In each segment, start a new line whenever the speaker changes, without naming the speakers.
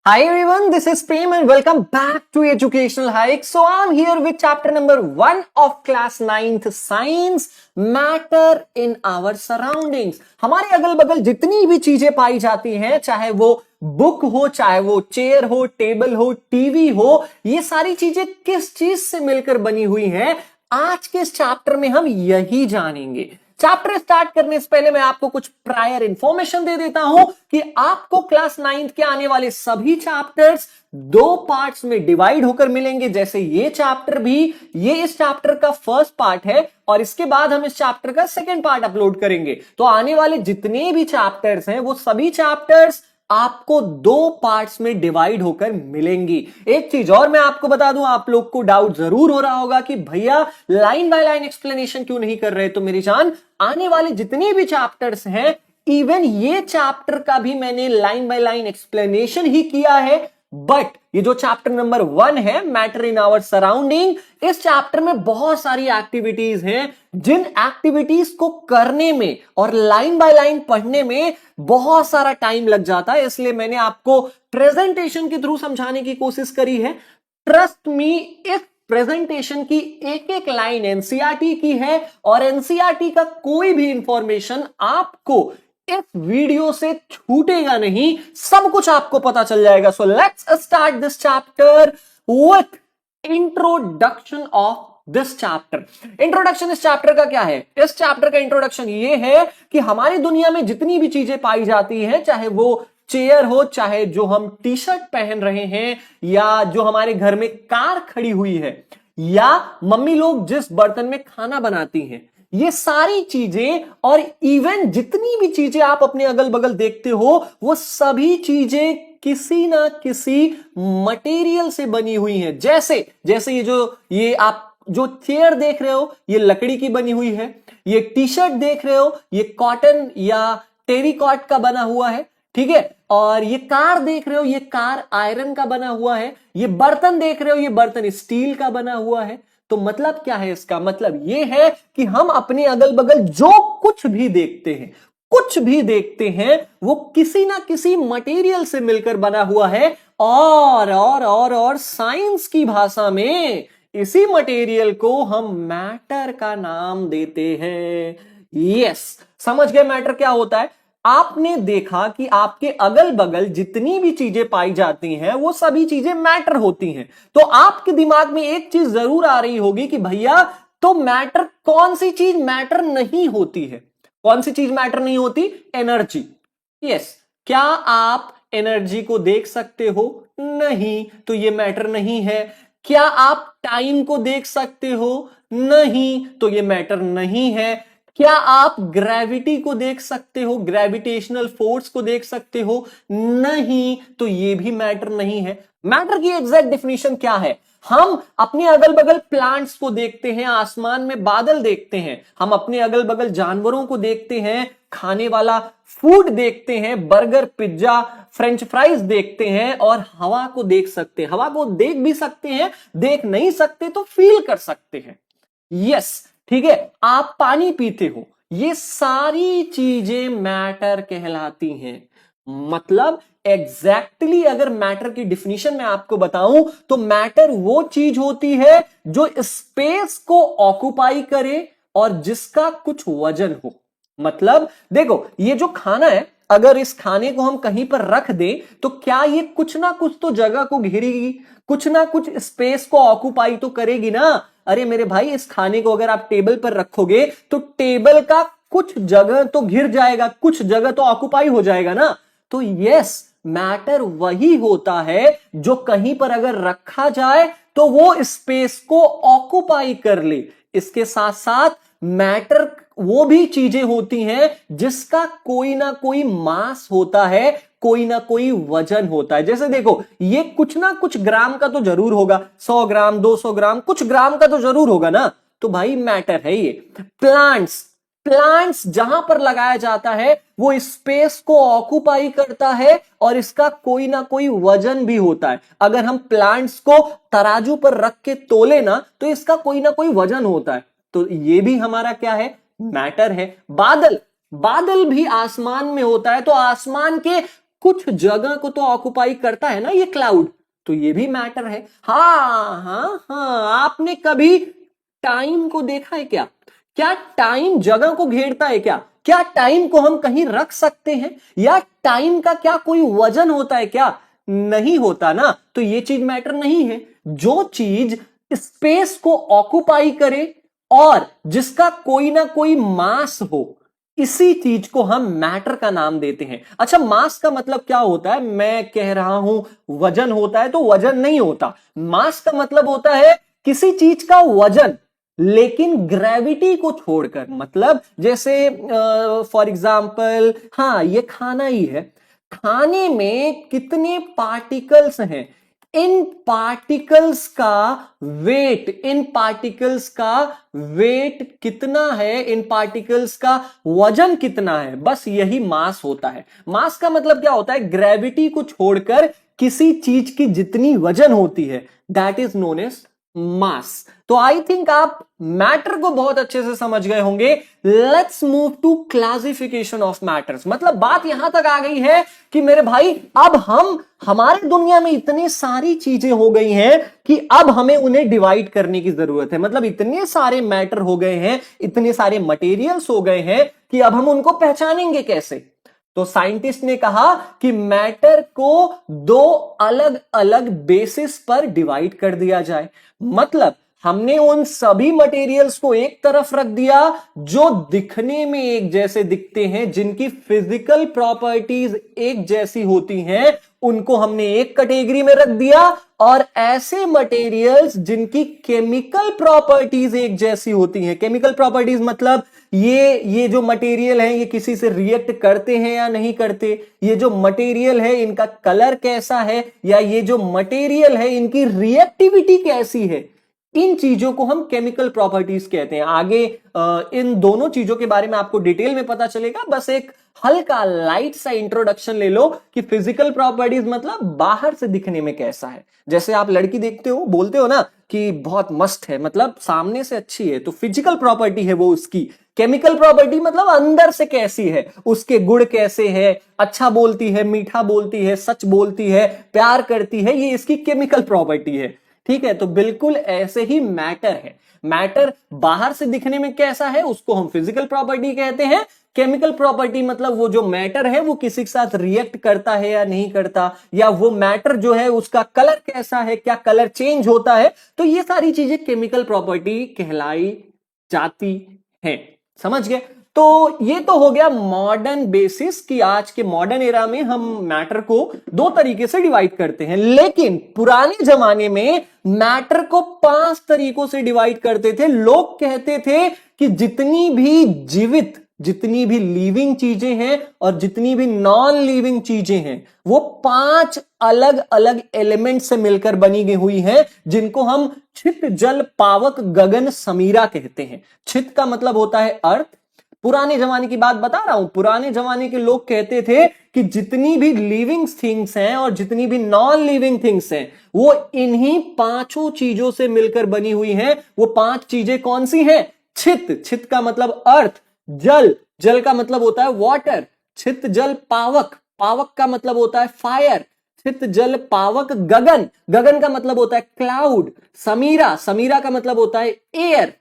Hi everyone, this is Prem and welcome back to Educational Hike. So I'm here with chapter number 1 of class 9th Science, Matter in our Surroundings. हमारे अगल बगल जितनी भी चीजें पाई जाती हैं, चाहे वो बुक हो, चाहे वो चेयर हो, टेबल हो, टीवी हो, ये सारी चीजें किस चीज से मिलकर बनी हुई हैं, आज के इस चैप्टर में हम यही जानेंगे। चैप्टर स्टार्ट करने से पहले मैं आपको कुछ प्रायर इंफॉर्मेशन दे देता हूं कि आपको क्लास 9th के आने वाले सभी चैप्टर्स दो पार्ट्स में डिवाइड होकर मिलेंगे। जैसे ये चैप्टर भी, ये इस चैप्टर का फर्स्ट पार्ट है और इसके बाद हम इस चैप्टर का सेकंड पार्ट अपलोड करेंगे। तो आने वाले जितने भी चैप्टर्स हैं वो सभी चैप्टर्स आपको दो पार्ट्स में डिवाइड होकर मिलेंगी। एक चीज और मैं आपको बता दूं, आप लोग को डाउट जरूर हो रहा होगा कि भैया लाइन बाय लाइन एक्सप्लेनेशन क्यों नहीं कर रहे। तो मेरी जान, आने वाले जितने भी चैप्टर्स हैं, इवन ये चैप्टर का भी मैंने लाइन बाय लाइन एक्सप्लेनेशन ही किया है। बट ये जो चैप्टर नंबर 1 है, मैटर इन आवर सराउंडिंग, इस चैप्टर में बहुत सारी एक्टिविटीज हैं जिन एक्टिविटीज को करने में और लाइन बाय लाइन पढ़ने में बहुत सारा टाइम लग जाता है। इसलिए मैंने आपको प्रेजेंटेशन के थ्रू समझाने की कोशिश करी है। ट्रस्ट मी, इस प्रेजेंटेशन की एक एक लाइन एनसीईआरटी की है और एनसीईआरटी का कोई भी इंफॉर्मेशन आपको इस वीडियो से छूटेगा नहीं, सब कुछ आपको पता चल जाएगा। So let's start this chapter with introduction of this chapter. Introduction इस चैप्टर का क्या है? इस चैप्टर का इंट्रोडक्शन ये है कि हमारी दुनिया में जितनी भी चीजें पाई जाती हैं, चाहे वो चेयर हो, चाहे जो हम टी शर्ट पहन रहे हैं, या जो हमारे घर में कार खड़ी हुई है, या मम्मी लोग जिस बर्तन में खाना बनाती हैं, ये सारी चीजें और इवन जितनी भी चीजें आप अपने अगल बगल देखते हो, वो सभी चीजें किसी ना किसी मटेरियल से बनी हुई हैं। जैसे जैसे ये आप जो चेयर देख रहे हो, ये लकड़ी की बनी हुई है। ये टी शर्ट देख रहे हो, ये कॉटन या टेरिकॉट का बना हुआ है, ठीक है। और ये कार देख रहे हो, ये कार आयरन का बना हुआ है। ये बर्तन देख रहे हो, ये बर्तन स्टील का बना हुआ है। तो मतलब क्या है? इसका मतलब ये है कि हम अपने अगल बगल जो कुछ भी देखते हैं वो किसी ना किसी मटेरियल से मिलकर बना हुआ है। और साइंस की भाषा में इसी मटेरियल को हम मैटर का नाम देते हैं। यस, समझ गए मैटर क्या होता है? आपने देखा कि आपके अगल बगल जितनी भी चीजें पाई जाती हैं वो सभी चीजें मैटर होती हैं। तो आपके दिमाग में एक चीज जरूर आ रही होगी कि भैया, तो मैटर, कौन सी चीज मैटर नहीं होती है? कौन सी चीज मैटर नहीं होती? एनर्जी। यस, क्या आप एनर्जी को देख सकते हो? नहीं, तो ये मैटर नहीं है। क्या आप टाइम को देख सकते हो? नहीं, तो ये मैटर नहीं है। क्या आप ग्रेविटी को देख सकते हो? ग्रेविटेशनल फोर्स को देख सकते हो? नहीं, तो ये भी मैटर नहीं है। मैटर की एग्जैक्ट डेफिनेशन क्या है? हम अपने अगल बगल प्लांट्स को देखते हैं, आसमान में बादल देखते हैं, हम अपने अगल बगल जानवरों को देखते हैं, खाने वाला फूड देखते हैं, बर्गर, पिज्जा, फ्रेंच फ्राइज देखते हैं, और हवा को देख सकते हैं। हवा को देख भी सकते हैं, देख नहीं सकते तो फील कर सकते हैं। यस, ठीक है। आप पानी पीते हो, ये सारी चीजें मैटर कहलाती हैं। मतलब एग्जैक्टली अगर मैटर की डिफिनीशन मैं आपको बताऊं तो मैटर वो चीज होती है जो स्पेस को ऑक्युपाई करे और जिसका कुछ वजन हो। मतलब देखो, ये जो खाना है, अगर इस खाने को हम कहीं पर रख दें तो क्या ये कुछ ना कुछ तो जगह को घेरेगी, कुछ ना कुछ स्पेस को ऑक्युपाई तो करेगी ना। अरे मेरे भाई, इस खाने को अगर आप टेबल पर रखोगे तो टेबल का कुछ जगह तो घिर जाएगा, कुछ जगह तो ऑक्युपाई हो जाएगा ना। तो यस, मैटर वही होता है जो कहीं पर अगर रखा जाए तो वो स्पेस को ऑक्युपाई कर ले। इसके साथ साथ मैटर वो भी चीजें होती हैं जिसका कोई ना कोई मास होता है, कोई ना कोई वजन होता है। जैसे देखो, ये कुछ ना कुछ ग्राम का तो जरूर होगा, 100 ग्राम, 200 ग्राम, कुछ ग्राम का तो जरूर होगा ना। तो भाई मैटर है ये। प्लांट्स जहां पर लगाया जाता है वो स्पेस को ऑक्युपाई करता है और इसका कोई ना कोई वजन भी होता है। अगर हम प्लांट्स को तराजू पर रख के तोले ना तो इसका कोई ना कोई वजन होता है। तो ये भी हमारा क्या है? मैटर है। बादल भी आसमान में होता है, तो आसमान के कुछ जगह को तो ऑक्युपाई करता है ना ये क्लाउड, तो ये भी मैटर है। हाँ हाँ हाँ, आपने कभी टाइम को देखा है क्या? क्या टाइम जगह को घेरता है क्या? क्या टाइम को हम कहीं रख सकते हैं? या टाइम का क्या कोई वजन होता है क्या? नहीं होता ना, तो ये चीज मैटर नहीं है। जो चीज स्पेस को ऑक्युपाई करे और जिसका कोई ना कोई मास हो, इसी चीज को हम मैटर का नाम देते हैं। अच्छा, मास का मतलब क्या होता है? मैं कह रहा हूं वजन होता है, तो वजन नहीं होता। मास का मतलब होता है किसी चीज का वजन, लेकिन ग्रेविटी को छोड़कर। मतलब जैसे फॉर एग्जाम्पल, हाँ ये खाना ही है, खाने में कितने पार्टिकल्स हैं, इन पार्टिकल्स का वेट कितना है, इन पार्टिकल्स का वजन कितना है, बस यही मास होता है। मास का मतलब क्या होता है? ग्रेविटी को छोड़कर किसी चीज की जितनी वजन होती है, that is known as mass. तो आई थिंक आप मैटर को बहुत अच्छे से समझ गए होंगे। Let's move to classification of matters. मतलब बात यहां तक आ गई है कि मेरे भाई, अब हमारे दुनिया में इतनी सारी चीजें हो गई हैं कि अब हमें उन्हें डिवाइड करने की जरूरत है। मतलब इतने सारे मैटर हो गए हैं, इतने सारे मटेरियल्स हो गए हैं कि अब हम उनको पहचानेंगे कैसे? तो साइंटिस्ट ने कहा कि मैटर को दो अलग अलग बेसिस पर डिवाइड कर दिया जाए। मतलब हमने उन सभी मटेरियल्स को एक तरफ रख दिया जो दिखने में एक जैसे दिखते हैं, जिनकी फिजिकल प्रॉपर्टीज एक जैसी होती हैं, उनको हमने एक कैटेगरी में रख दिया। और ऐसे मटेरियल्स जिनकी केमिकल प्रॉपर्टीज एक जैसी होती हैं, केमिकल प्रॉपर्टीज मतलब ये जो मटेरियल है ये किसी से रिएक्ट करते हैं या नहीं करते, ये जो मटेरियल है इनका कलर कैसा है, या ये जो मटेरियल है इनकी रिएक्टिविटी कैसी है, इन चीजों को हम केमिकल प्रॉपर्टीज कहते हैं। आगे इन दोनों चीजों के बारे में आपको डिटेल में पता चलेगा। बस एक हल्का लाइट सा इंट्रोडक्शन ले लो कि फिजिकल प्रॉपर्टीज मतलब बाहर से दिखने में कैसा है। जैसे आप लड़की देखते हो, बोलते हो ना कि बहुत मस्त है, मतलब सामने से अच्छी है, तो फिजिकल प्रॉपर्टी है वो उसकी। केमिकल प्रॉपर्टी मतलब अंदर से कैसी है, उसके गुण कैसे है, अच्छा बोलती है, मीठा बोलती है, सच बोलती है, प्यार करती है, ये इसकी केमिकल प्रॉपर्टी है। ठीक है, तो बिल्कुल ऐसे ही मैटर है। मैटर बाहर से दिखने में कैसा है उसको हम फिजिकल प्रॉपर्टी कहते हैं। केमिकल प्रॉपर्टी मतलब वो जो मैटर है वो किसी के साथ रिएक्ट करता है या नहीं करता, या वो मैटर जो है उसका कलर कैसा है, क्या कलर चेंज होता है, तो ये सारी चीजें केमिकल प्रॉपर्टी कहलाई जाती हैं। समझ गए? तो ये तो हो गया मॉडर्न बेसिस कि आज के मॉडर्न एरा में हम मैटर को दो तरीके से डिवाइड करते हैं। लेकिन पुराने जमाने में मैटर को 5 तरीकों से डिवाइड करते थे। लोग कहते थे कि जितनी भी लिविंग चीजें हैं और जितनी भी नॉन लिविंग चीजें हैं वो 5 अलग अलग एलिमेंट से मिलकर बनी गई हुई हैं, जिनको हम छित, जल, पावक, गगन, समीरा कहते हैं। छित का मतलब होता है अर्थ। पुराने जमाने की बात बता रहा हूं, पुराने जमाने के लोग कहते थे कि जितनी भी लिविंग थिंग्स हैं और जितनी भी नॉन लिविंग थिंग्स हैं वो इन्हीं 5 चीजों से मिलकर बनी हुई हैं। वो 5 चीजें कौन सी हैं? छित का मतलब अर्थ, जल का मतलब होता है वाटर, छित जल पावक का मतलब होता है फायर, छित जल पावक गगन का मतलब होता है क्लाउड, समीरा का मतलब होता है एयर।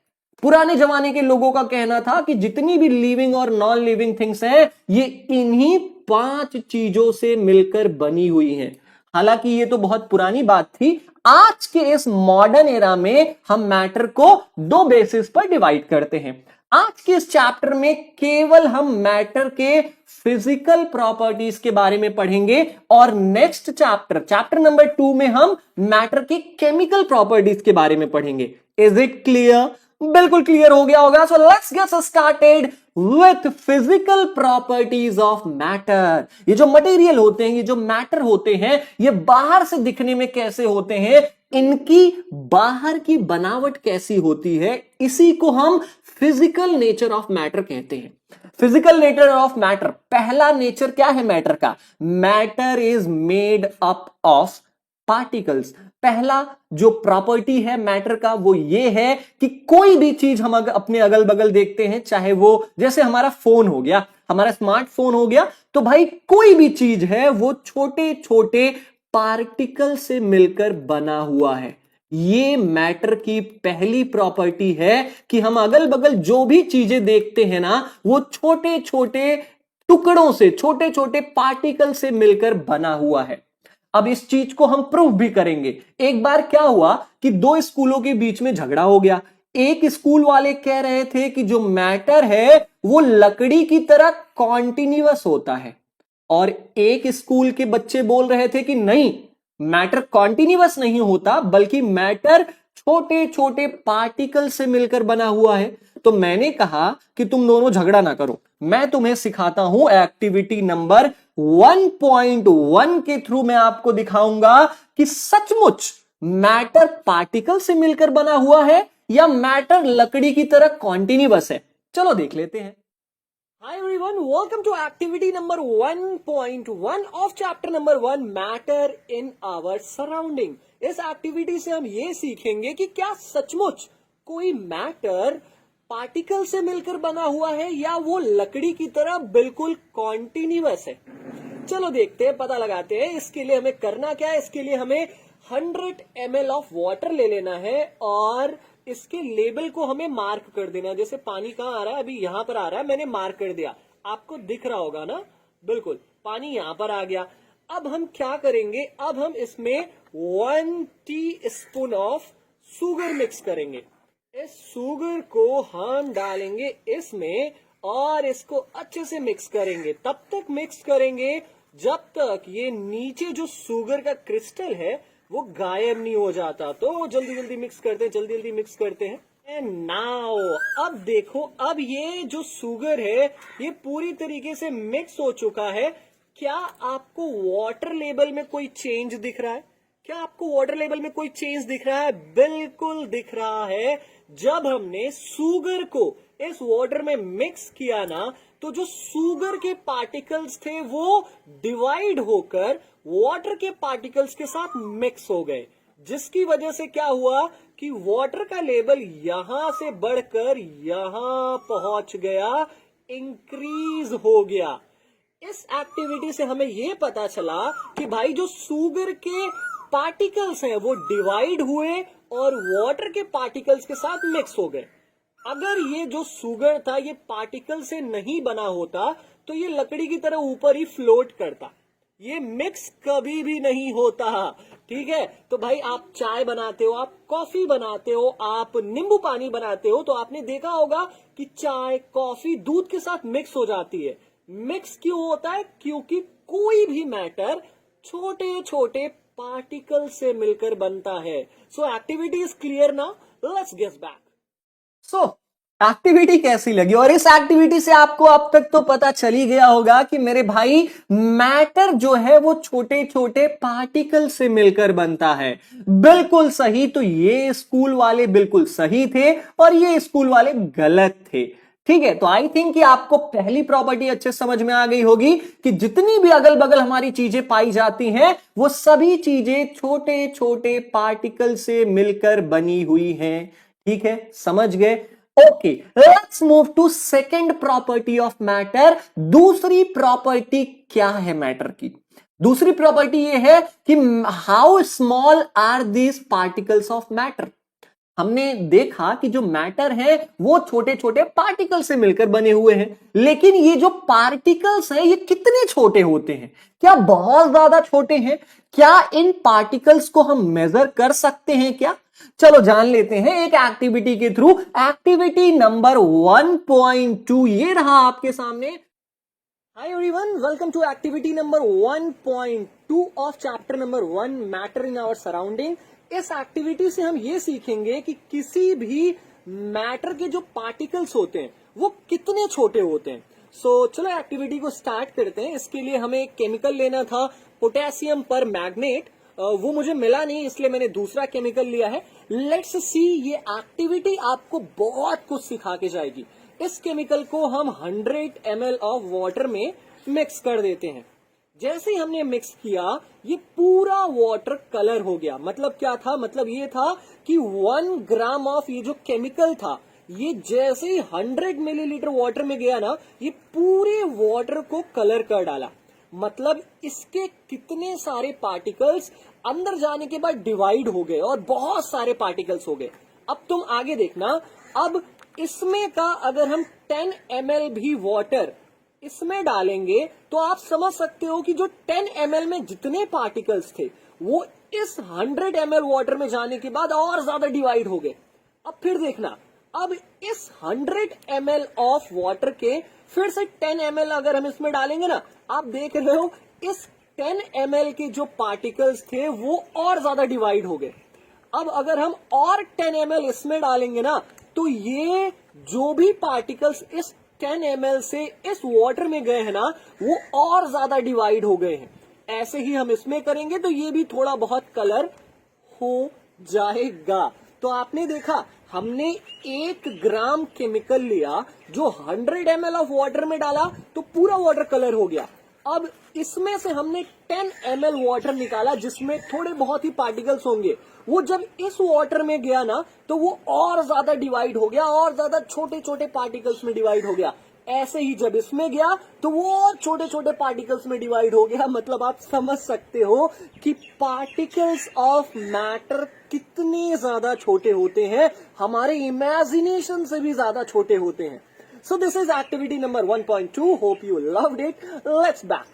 पुराने जमाने के लोगों का कहना था कि जितनी भी लिविंग और नॉन लिविंग थिंग्स हैं ये इन्हीं 5 चीजों से मिलकर बनी हुई हैं। हालांकि ये तो बहुत पुरानी बात थी। आज के इस मॉडर्न एरा में हम मैटर को 2 बेसिस पर डिवाइड करते हैं। आज के इस चैप्टर में केवल हम मैटर के फिजिकल प्रॉपर्टीज के बारे में पढ़ेंगे और नेक्स्ट चैप्टर नंबर 2 में हम मैटर के केमिकल प्रॉपर्टीज के बारे में पढ़ेंगे। Is it clear? बिल्कुल क्लियर हो गया होगा। So let's get started with physical properties of matter. ये जो मटेरियल होते हैं, ये जो मैटर होते हैं, ये बाहर से दिखने में कैसे होते हैं, इनकी बाहर की बनावट कैसी होती है, इसी को हम फिजिकल नेचर ऑफ मैटर कहते हैं। फिजिकल नेचर ऑफ मैटर, पहला नेचर क्या है मैटर का? Matter is made up of particles. पहला जो प्रॉपर्टी है मैटर का वो ये है कि कोई भी चीज हम अपने अगल बगल देखते हैं, चाहे वो जैसे हमारा फोन हो गया, हमारा स्मार्टफोन हो गया, तो भाई कोई भी चीज है वो छोटे छोटे पार्टिकल से मिलकर बना हुआ है। ये मैटर की पहली प्रॉपर्टी है कि हम अगल बगल जो भी चीजें देखते हैं ना, वो छोटे छोटे टुकड़ों से, छोटे छोटे पार्टिकल से मिलकर बना हुआ है। अब इस चीज को हम प्रूव भी करेंगे। एक बार क्या हुआ कि दो स्कूलों के बीच में झगड़ा हो गया। एक स्कूल वाले कह रहे थे कि जो मैटर है वो लकड़ी की तरह कॉन्टिन्यूअस होता है, और एक स्कूल के बच्चे बोल रहे थे कि नहीं, मैटर कॉन्टिन्यूअस नहीं होता, बल्कि मैटर छोटे छोटे पार्टिकल से मिलकर बना हुआ है। तो मैंने कहा कि तुम दोनों झगड़ा ना करो, मैं तुम्हें सिखाता हूं एक्टिविटी नंबर 1.1 के थ्रू मैं आपको दिखाऊंगा कि सचमुच मैटर पार्टिकल से मिलकर बना हुआ है या मैटर लकड़ी की तरह कॉन्टिन्यूअस है। चलो देख लेते हैं। Hi everyone, welcome to activity number 1.1 of chapter number 1 matter in our surrounding। इस एक्टिविटी से हम ये सीखेंगे कि क्या सचमुच कोई मैटर पार्टिकल से मिलकर बना हुआ है या वो लकड़ी की तरह बिल्कुल कॉन्टिन्यूअस है। चलो देखते हैं, पता लगाते हैं। इसके लिए हमें करना क्या है, इसके लिए हमें 100 ml ऑफ वाटर ले लेना है और इसके लेबल को हमें मार्क कर देना है। जैसे पानी कहाँ आ रहा है, अभी यहां पर आ रहा है, मैंने मार्क कर दिया, आपको दिख रहा होगा ना, बिल्कुल पानी यहां पर आ गया। अब हम क्या करेंगे, अब हम इसमें 1 टीस्पून ऑफ शुगर मिक्स करेंगे। इस शुगर को हम डालेंगे इसमें और इसको अच्छे से मिक्स करेंगे। तब तक मिक्स करेंगे जब तक ये नीचे जो शुगर का क्रिस्टल है वो गायब नहीं हो जाता। तो जल्दी जल्दी मिक्स करते हैं, जल्दी जल्दी मिक्स करते हैं। एंड नाउ अब देखो, अब ये जो शुगर है ये पूरी तरीके से मिक्स हो चुका है। क्या आपको वाटर लेवल में कोई चेंज दिख रहा है? क्या आपको वाटर लेवल में कोई चेंज दिख रहा है? बिल्कुल दिख रहा है। जब हमने शुगर को इस वाटर में मिक्स किया ना, तो जो शुगर के पार्टिकल्स थे वो डिवाइड होकर वाटर के पार्टिकल्स के साथ मिक्स हो गए, जिसकी वजह से क्या हुआ कि वाटर का लेवल यहां से बढ़कर यहां पहुंच गया, इंक्रीज हो गया। इस एक्टिविटी से हमें यह पता चला कि भाई जो शुगर के पार्टिकल्स हैं वो डिवाइड हुए और वाटर के पार्टिकल्स के साथ मिक्स हो गए। अगर ये जो शुगर था ये पार्टिकल से नहीं बना होता तो ये लकड़ी की तरह ऊपर ही फ्लोट करता, ये मिक्स कभी भी नहीं होता। ठीक है, तो भाई आप चाय बनाते हो, आप कॉफी बनाते हो, आप नींबू पानी बनाते हो, तो आपने देखा होगा कि चाय कॉफी दूध के साथ मिक्स हो जाती है। मिक्स क्यों होता है? क्योंकि कोई भी मैटर छोटे छोटे पार्टिकल से मिलकर बनता है। सो activity is clear now, let's get back. So activity कैसी लगी? और इस एक्टिविटी से आपको अब तक तो पता चल ही गया होगा कि मेरे भाई मैटर जो है वो छोटे छोटे पार्टिकल से मिलकर बनता है। बिल्कुल सही। तो ये स्कूल वाले बिल्कुल सही थे और ये स्कूल वाले गलत थे। ठीक है, तो आई थिंक कि आपको पहली प्रॉपर्टी अच्छे समझ में आ गई होगी कि जितनी भी अगल बगल हमारी चीजें पाई जाती हैं वो सभी चीजें छोटे छोटे पार्टिकल से मिलकर बनी हुई हैं। ठीक है, समझ गए? Okay, let's move to second property of matter. दूसरी प्रॉपर्टी क्या है मैटर की? दूसरी प्रॉपर्टी ये है कि how small are these particles of matter. हमने देखा कि जो मैटर है वो छोटे छोटे पार्टिकल से मिलकर बने हुए हैं, लेकिन ये जो पार्टिकल्स हैं ये कितने छोटे होते हैं? क्या बहुत ज्यादा छोटे हैं? क्या इन पार्टिकल्स को हम मेजर कर सकते हैं क्या? चलो जान लेते हैं एक एक्टिविटी के थ्रू। एक्टिविटी नंबर 1.2 ये रहा आपके सामने। Hi everyone, welcome to activity number 1.2 of chapter number 1 matter in our surrounding. इस एक्टिविटी से हम ये सीखेंगे कि किसी भी मैटर के जो पार्टिकल्स होते हैं वो कितने छोटे होते हैं। सो चलो एक्टिविटी को स्टार्ट करते हैं। इसके लिए हमें एक केमिकल लेना था, पोटेशियम पर मैग्नेट। वो मुझे मिला नहीं, इसलिए मैंने दूसरा केमिकल लिया है। लेट्स सी, ये एक्टिविटी आपको बहुत कुछ सिखा के जाएगी। इस केमिकल को हम 100 ml ऑफ वाटर में मिक्स कर देते हैं। जैसे ही हमने मिक्स किया ये पूरा वाटर कलर हो गया। मतलब क्या था, मतलब ये था कि 1 ग्राम ऑफ ये जो केमिकल था ये जैसे ही 100 मिलीलीटर वाटर में गया ना, ये पूरे वाटर को कलर कर डाला। मतलब इसके कितने सारे पार्टिकल्स अंदर जाने के बाद डिवाइड हो गए और बहुत सारे पार्टिकल्स हो गए। अब तुम आगे देखना, अब इसमें का अगर हम 10 ml भी वाटर इसमें डालेंगे तो आप समझ सकते हो कि जो 10 ml में जितने पार्टिकल्स थे वो इस 100 ml वाटर में जाने के बाद और ज्यादा डिवाइड हो गए। अब फिर देखना, अब इस 100 ml ऑफ वाटर के फिर से 10 ml अगर हम इसमें डालेंगे ना, आप देख रहे हो इस 10 ml के जो पार्टिकल्स थे वो और ज्यादा डिवाइड हो गए। अब अगर हम और 10 ml इसमें डालेंगे ना, तो ये जो भी पार्टिकल्स इस 10 ml से इस वाटर में गए हैं ना, वो और ज्यादा डिवाइड हो गए हैं। ऐसे ही हम इसमें करेंगे तो ये भी थोड़ा बहुत कलर हो जाएगा। तो आपने देखा, हमने 1 ग्राम केमिकल लिया जो 100 ml ऑफ वाटर में डाला तो पूरा वाटर कलर हो गया। अब इसमें से हमने 10 ml वाटर निकाला जिसमें थोड़े बहुत ही पार्टिकल्स होंगे, वो जब इस वाटर में गया ना तो वो और ज्यादा डिवाइड हो गया, और ज्यादा छोटे छोटे पार्टिकल्स में डिवाइड हो गया। ऐसे ही जब इसमें गया तो वो और छोटे छोटे पार्टिकल्स में डिवाइड हो गया। मतलब आप समझ सकते हो कि पार्टिकल्स ऑफ मैटर कितने ज्यादा छोटे होते हैं, हमारे इमेजिनेशन से भी ज्यादा छोटे होते हैं। So this is activity number 1.2. Hope you loved it. Let's back.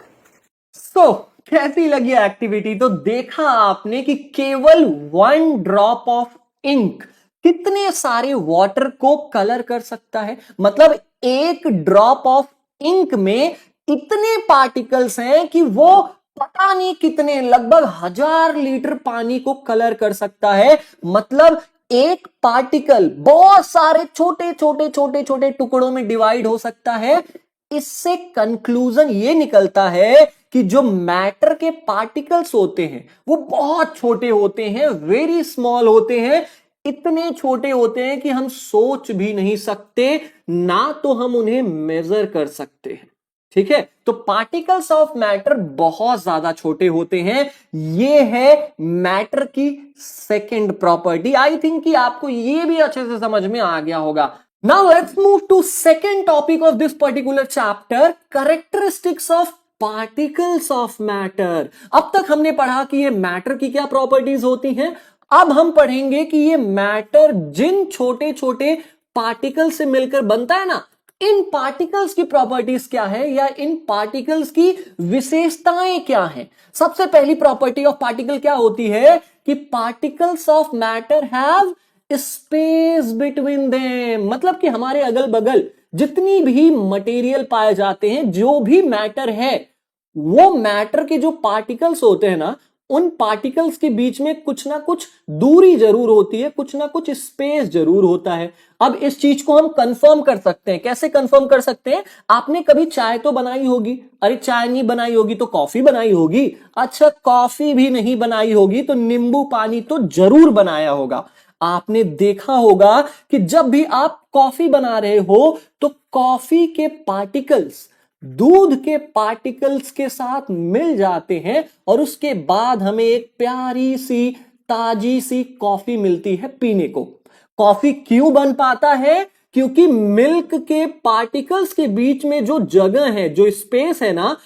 So कैसी लगी एक्टिविटी? तो देखा आपने कि केवल 1 ड्रॉप ऑफ इंक कितने सारे वाटर को कलर कर सकता है। मतलब 1 ड्रॉप ऑफ इंक में इतने पार्टिकल्स हैं कि वो पता नहीं कितने, लगभग 1000 लीटर पानी को कलर कर सकता है। मतलब एक पार्टिकल बहुत सारे छोटे छोटे छोटे छोटे टुकड़ों में डिवाइड हो सकता है। इससे कंक्लूजन ये निकलता है कि जो मैटर के पार्टिकल्स होते हैं वो बहुत छोटे होते हैं, वेरी स्मॉल होते हैं, इतने छोटे होते हैं कि हम सोच भी नहीं सकते, ना तो हम उन्हें मेजर कर सकते हैं। ठीक है, तो पार्टिकल्स ऑफ मैटर बहुत ज्यादा छोटे होते हैं। ये है मैटर की सेकंड प्रॉपर्टी। आई थिंक कि आपको ये भी अच्छे से समझ में आ गया होगा। Now let's move to second topic of this particular chapter, characteristics of particles of matter. अब तक हमने पढ़ा कि ये मैटर की क्या प्रॉपर्टीज होती हैं। अब हम पढ़ेंगे कि ये मैटर जिन छोटे छोटे पार्टिकल से मिलकर बनता है ना, इन पार्टिकल्स की प्रॉपर्टीज क्या है, या इन पार्टिकल्स की विशेषताएं क्या हैं। सबसे पहली प्रॉपर्टी ऑफ पार्टिकल क्या होती है कि particles of matter have space between them. मतलब कि हमारे अगल बगल जितनी भी मटेरियल पाए जाते हैं, जो भी मैटर है, वो मैटर के जो पार्टिकल्स होते हैं ना, उन पार्टिकल्स के बीच में कुछ ना कुछ दूरी जरूर होती है, कुछ ना कुछ स्पेस जरूर होता है। अब इस चीज को हम कंफर्म कर सकते हैं। कैसे कंफर्म कर सकते हैं? आपने कभी चाय तो बनाई होगी, अरे चाय नहीं बनाई होगी तो कॉफी बनाई होगी। अच्छा, कॉफी भी नहीं बनाई होगी तो नींबू पानी तो जरूर बनाया होगा। आपने देखा होगा कि जब भी आप कॉफी बना रहे हो तो कॉफी के पार्टिकल्स दूध के पार्टिकल्स के साथ मिल जाते हैं और उसके बाद हमें एक प्यारी सी ताजी सी कॉफी मिलती है पीने को। कॉफी क्यों बन पाता है? क्योंकि मिल्क के पार्टिकल्स के बीच में जो जगह है, जो स्पेस है ना,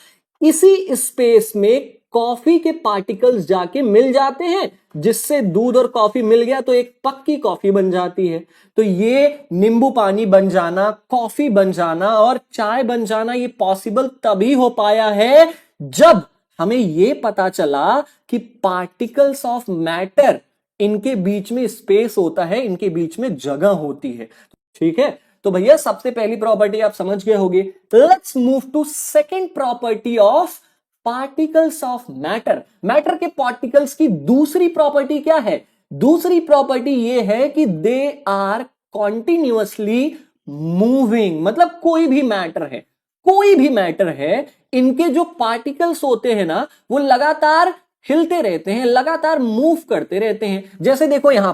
इसी स्पेस में कॉफी के पार्टिकल्स जाके मिल जाते हैं, जिससे दूध और कॉफी मिल गया तो एक पक्की कॉफी बन जाती है। तो ये नींबू पानी बन जाना, कॉफी बन जाना और चाय बन जाना, ये पॉसिबल तभी हो पाया है जब हमें ये पता चला कि पार्टिकल्स ऑफ मैटर, इनके बीच में स्पेस होता है, इनके बीच में जगह होती है। ठीक है, तो भैया सबसे पहली प्रॉपर्टी आप समझ गए होंगे। Let's move to second property of particles of matter. Matter के पार्टिकल्स की दूसरी प्रॉपर्टी क्या है? दूसरी प्रॉपर्टी ये है कि दे आर कॉन्टिन्यूअसली मूविंग। मतलब कोई भी मैटर है, इनके जो पार्टिकल्स होते हैं ना, वो लगातार हिलते रहते हैं, लगातार मूव करते रहते हैं। जैसे देखो यहां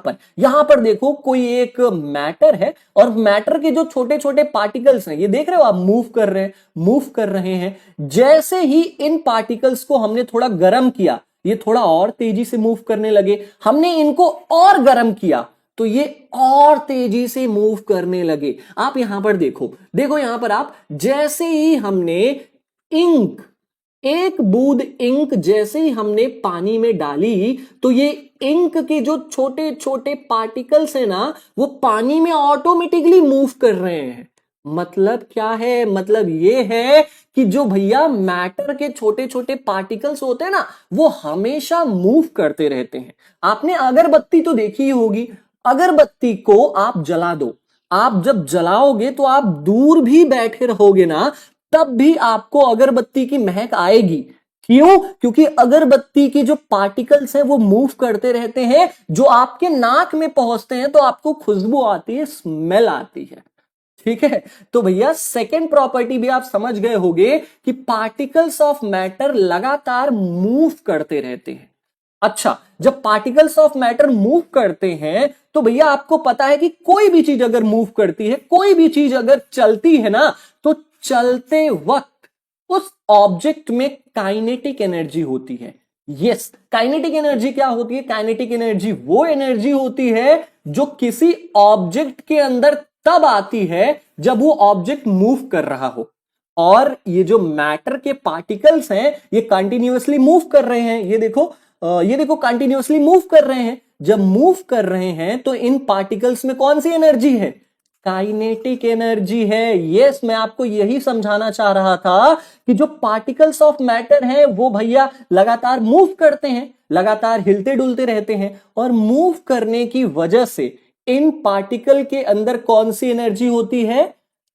पर देखो कोई एक मैटर है और मैटर के जो छोटे छोटे पार्टिकल्स हैं, ये देख रहे हो आप, मूव कर रहे हैं। जैसे ही इन पार्टिकल्स को हमने थोड़ा गर्म किया, ये थोड़ा और तेजी से मूव करने लगे। हमने इनको और गर्म किया तो ये और तेजी से मूव करने लगे। आप यहां पर देखो यहां पर आप, जैसे ही हमने इंक, एक बूंद इंक जैसे ही हमने पानी में डाली तो ये इंक के जो छोटे छोटे पार्टिकल्स है ना, वो पानी में ऑटोमेटिकली मूव कर रहे हैं। मतलब क्या है? मतलब ये है कि जो भैया मैटर के छोटे छोटे पार्टिकल्स होते हैं ना, वो हमेशा मूव करते रहते हैं। आपने अगरबत्ती तो देखी ही होगी, अगरबत्ती को आप जला दो, आप जब जलाओगे तो आप दूर भी बैठे रहोगे ना, तब भी आपको अगरबत्ती की महक आएगी। क्यों? क्योंकि अगरबत्ती की जो पार्टिकल्स हैं वो मूव करते रहते हैं, जो आपके नाक में पहुंचते हैं तो आपको खुशबू आती है, स्मेल आती है। ठीक है, तो भैया सेकेंड प्रॉपर्टी भी आप समझ गए होंगे कि पार्टिकल्स ऑफ मैटर लगातार मूव करते रहते हैं। अच्छा, जब पार्टिकल्स ऑफ मैटर मूव करते हैं तो भैया आपको पता है कि कोई भी चीज अगर मूव करती है, कोई भी चीज अगर चलती है ना, तो चलते वक्त उस ऑब्जेक्ट में काइनेटिक एनर्जी होती है। यस, काइनेटिक एनर्जी क्या होती है? काइनेटिक एनर्जी वो एनर्जी होती है जो किसी ऑब्जेक्ट के अंदर तब आती है जब वो ऑब्जेक्ट मूव कर रहा हो। और ये जो मैटर के पार्टिकल्स हैं ये कंटिन्यूअसली मूव कर रहे हैं। ये देखो कंटिन्यूअसली मूव कर रहे हैं। जब मूव कर रहे हैं तो इन पार्टिकल्स में कौन सी एनर्जी है? काइनेटिक एनर्जी है। यस, मैं आपको यही समझाना चाह रहा था कि जो पार्टिकल्स ऑफ मैटर हैं वो भैया लगातार मूव करते हैं, लगातार हिलते डुलते रहते हैं, और मूव करने की वजह से इन पार्टिकल के अंदर कौन सी एनर्जी होती है?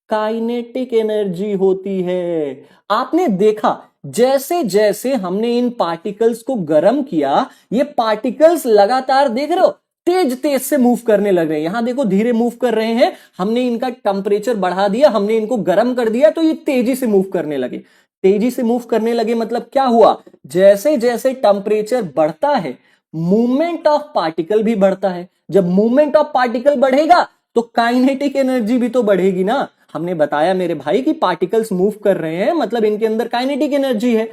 काइनेटिक एनर्जी होती है। आपने देखा जैसे जैसे हमने इन पार्टिकल्स को गर्म किया, ये पार्टिकल्स लगातार, देख रहे हो, तेज तेज से मूव करने लग रहे हैं। यहां देखो धीरे मूव कर रहे हैं, हमने इनका टेम्परेचर बढ़ा दिया, हमने इनको गर्म कर दिया तो ये तेजी से मूव करने लगे। तेजी से मूव करने लगे मतलब क्या हुआ? जैसे जैसे टेम्परेचर बढ़ता है, मूवमेंट ऑफ पार्टिकल भी बढ़ता है। जब मूवमेंट ऑफ पार्टिकल बढ़ेगा तो काइनेटिक एनर्जी भी तो बढ़ेगी ना। हमने बताया मेरे भाई कि पार्टिकल्स मूव कर रहे हैं मतलब इनके अंदर काइनेटिक एनर्जी है।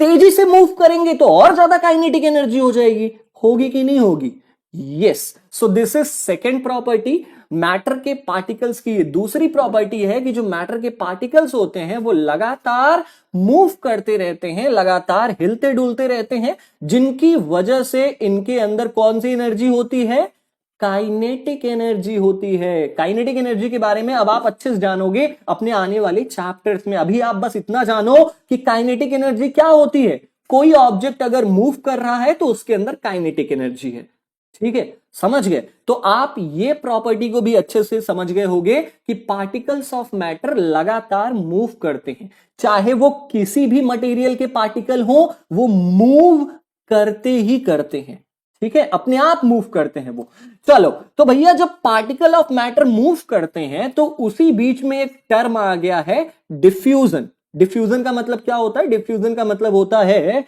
तेजी से मूव करेंगे तो और ज्यादा काइनेटिक एनर्जी हो जाएगी। होगी कि नहीं होगी? Yes, so this is second property. Matter के पार्टिकल्स की ये दूसरी प्रॉपर्टी है कि जो मैटर के पार्टिकल्स होते हैं वो लगातार मूव करते रहते हैं, लगातार हिलते डुलते रहते हैं, जिनकी वजह से इनके अंदर कौन सी एनर्जी होती है? काइनेटिक एनर्जी होती है। काइनेटिक एनर्जी के बारे में अब आप अच्छे से जानोगे अपने आने वाले चैप्टर्स में। अभी आप बस इतना जानो कि काइनेटिक एनर्जी क्या होती है। कोई ऑब्जेक्ट अगर मूव कर रहा है तो उसके अंदर काइनेटिक एनर्जी है। ठीक है, समझ गए? तो आप ये प्रॉपर्टी को भी अच्छे से समझ गए होंगे कि पार्टिकल्स ऑफ मैटर लगातार मूव करते हैं, चाहे वो किसी भी मटेरियल के पार्टिकल हो, वो मूव करते ही करते हैं। ठीक है, अपने आप मूव करते हैं वो। चलो, तो भैया जब पार्टिकल ऑफ मैटर मूव करते हैं तो उसी बीच में एक टर्म आ गया है, डिफ्यूजन। डिफ्यूजन का मतलब क्या होता है? डिफ्यूजन का मतलब होता है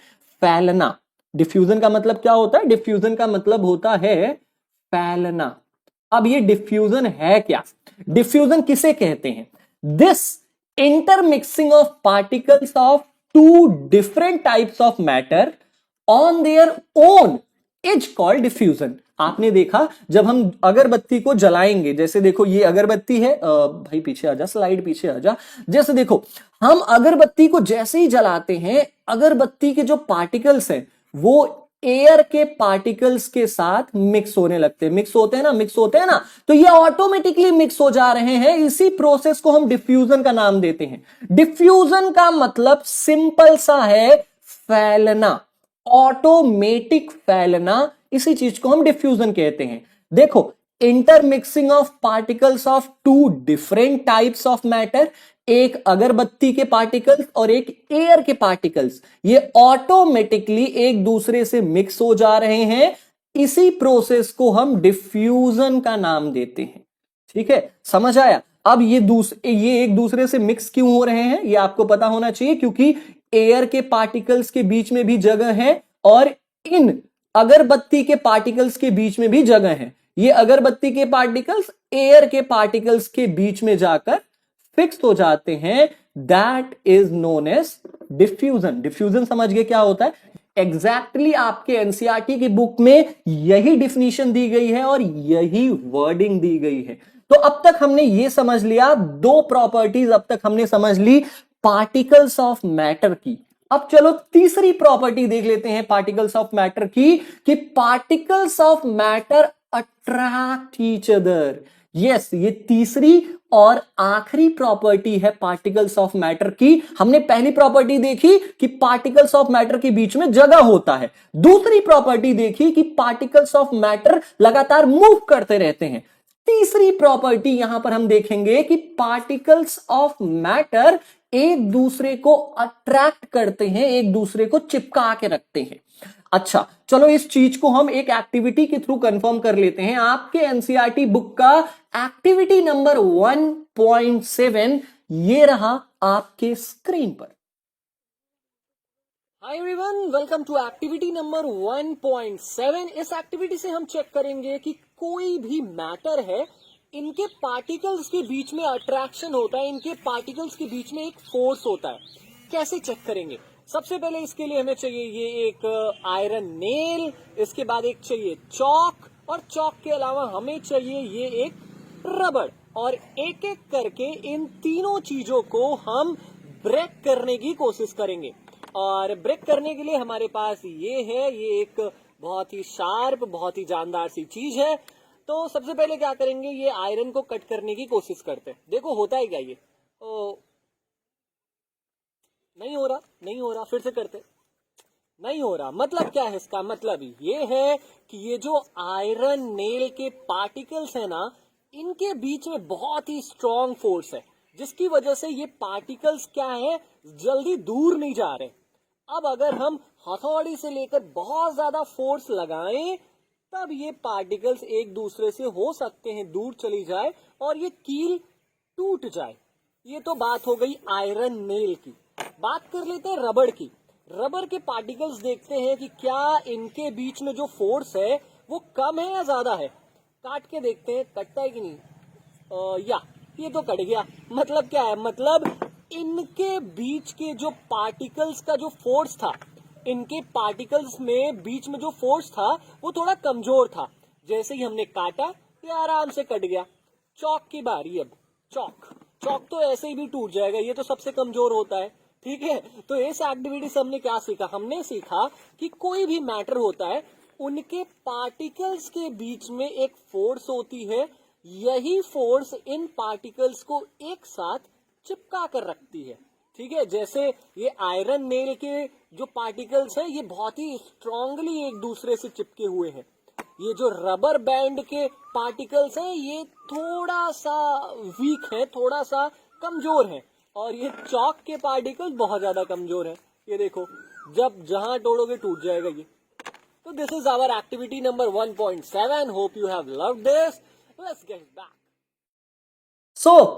फैलना। डिफ्यूजन का मतलब क्या होता है? डिफ्यूजन का मतलब होता है फैलना। अब ये डिफ्यूजन है क्या? डिफ्यूजन किसे कहते हैं? This intermixing of particles of two different types of matter on their own is called diffusion. आपने देखा जब हम अगरबत्ती को जलाएंगे, जैसे देखो ये अगरबत्ती है, भाई पीछे आजा, स्लाइड पीछे आजा। जैसे देखो हम अगरबत्ती को जैसे ही जलाते हैं, अगरबत्ती के जो पार्टिकल्स हैं वो एयर के पार्टिकल्स के साथ मिक्स होने लगते हैं। मिक्स होते हैं ना, तो ये ऑटोमेटिकली मिक्स हो जा रहे हैं। इसी प्रोसेस को हम डिफ्यूजन का नाम देते हैं। डिफ्यूजन का मतलब सिंपल सा है, फैलना, ऑटोमेटिक फैलना। इसी चीज को हम डिफ्यूजन कहते हैं। देखो, intermixing of particles of two different types of matter, एक अगरबत्ती के पार्टिकल्स और एक एयर के पार्टिकल्स, ये ऑटोमेटिकली एक दूसरे से मिक्स हो जा रहे हैं। इसी प्रोसेस को हम डिफ्यूजन का नाम देते हैं। ठीक है, समझ आया? अब ये एक दूसरे से मिक्स क्यों हो रहे हैं ये आपको पता होना चाहिए, क्योंकि एयर के पार्टिकल्स के बीच में भी जगह है और इन अगरबत्ती के पार्टिकल्स के बीच में भी जगह है। ये अगरबत्ती के पार्टिकल्स एयर के पार्टिकल्स के बीच में जाकर फिक्स हो जाते हैं। That is known as diffusion. Diffusion समझ गए क्या होता है? एग्जैक्टली आपके एनसीईआरटी की बुक में यही डिफिनीशन दी गई है और यही वर्डिंग दी गई है। तो अब तक हमने ये समझ लिया, दो प्रॉपर्टीज अब तक हमने समझ ली पार्टिकल्स ऑफ मैटर की। अब चलो तीसरी प्रॉपर्टी देख लेते हैं पार्टिकल्स ऑफ मैटर की, कि particles of matter attract each other. Yes, ये तीसरी और आखिरी प्रॉपर्टी है पार्टिकल्स ऑफ मैटर की। हमने पहली प्रॉपर्टी देखी कि पार्टिकल्स ऑफ मैटर के बीच में जगह होता है। दूसरी प्रॉपर्टी देखी कि पार्टिकल्स ऑफ मैटर लगातार मूव करते रहते हैं। तीसरी प्रॉपर्टी यहां पर हम देखेंगे कि पार्टिकल्स ऑफ मैटर एक दूसरे को अट्रैक्ट करते हैं, एक दूसरे को चिपका के रखते हैं। अच्छा, चलो इस चीज को हम एक एक्टिविटी के थ्रू कंफर्म कर लेते हैं। आपके एनसीईआरटी बुक का एक्टिविटी नंबर 1.7 ये रहा आपके स्क्रीन पर। Hi everyone, welcome to activity number 1.7। इस एक्टिविटी से हम चेक करेंगे कि कोई भी मैटर है, इनके पार्टिकल्स के बीच में अट्रैक्शन होता है, इनके पार्टिकल्स के बीच में एक फोर्स होता है। कैसे चेक करेंगे? सबसे पहले इसके लिए हमें चाहिए ये एक आयरन नेल, इसके बाद एक चाहिए चौक, और चौक के अलावा हमें चाहिए ये एक रबड़। और एक एक करके इन तीनों चीजों को हम ब्रेक करने की कोशिश करेंगे। और ब्रेक करने के लिए हमारे पास ये है, ये एक बहुत ही शार्प, बहुत ही जानदार सी चीज है। तो सबसे पहले क्या करेंगे, ये आयरन को कट करने की कोशिश करते हैं। देखो होता है क्या ये? नहीं हो रहा, फिर से करते। नहीं हो रहा। मतलब क्या है इसका? मतलब ये है कि ये जो आयरन नेल के पार्टिकल्स है ना, इनके बीच में बहुत ही स्ट्रॉन्ग फोर्स है, जिसकी वजह से ये पार्टिकल्स क्या है, जल्दी दूर नहीं जा रहे। अब अगर हम हथौड़ी से लेकर बहुत ज्यादा फोर्स लगाएं, तब ये पार्टिकल्स एक दूसरे से हो सकते हैं दूर चली जाए और ये कील टूट जाए। ये तो बात हो गई आयरन नेल की। बात कर लेते हैं रबड़ की। रबड़ के पार्टिकल्स देखते हैं कि क्या इनके बीच में जो फोर्स है वो कम है या ज्यादा है। काट के देखते हैं, कटता है कि नहीं। या ये तो कट गया। मतलब क्या है? मतलब इनके बीच के जो पार्टिकल्स का जो फोर्स था, इनके पार्टिकल्स में बीच में जो फोर्स था वो थोड़ा कमजोर था। जैसे ही हमने काटा, ये आराम से कट गया। चौक की बारी। अब चौक तो ऐसे ही भी टूट जाएगा, ये तो सबसे कमजोर होता है। ठीक है, तो इस एक्टिविटी से हमने क्या सीखा? हमने सीखा कि कोई भी मैटर होता है, उनके पार्टिकल्स के बीच में एक फोर्स होती है। यही फोर्स इन पार्टिकल्स को एक साथ चिपका कर रखती है। ठीक है, जैसे ये आयरन नेल के जो पार्टिकल्स हैं, ये बहुत ही स्ट्रांगली एक दूसरे से चिपके हुए हैं। ये जो रबर बैंड के पार्टिकल्स हैं, ये थोड़ा सा वीक है, थोड़ा सा कमजोर है। और ये चौक के पार्टिकल्स बहुत ज्यादा कमजोर है। ये देखो, जब जहां तोड़ोगे टूट जाएगा ये। तो this is our activity number 1.7। Hope you have loved this. Let's get back.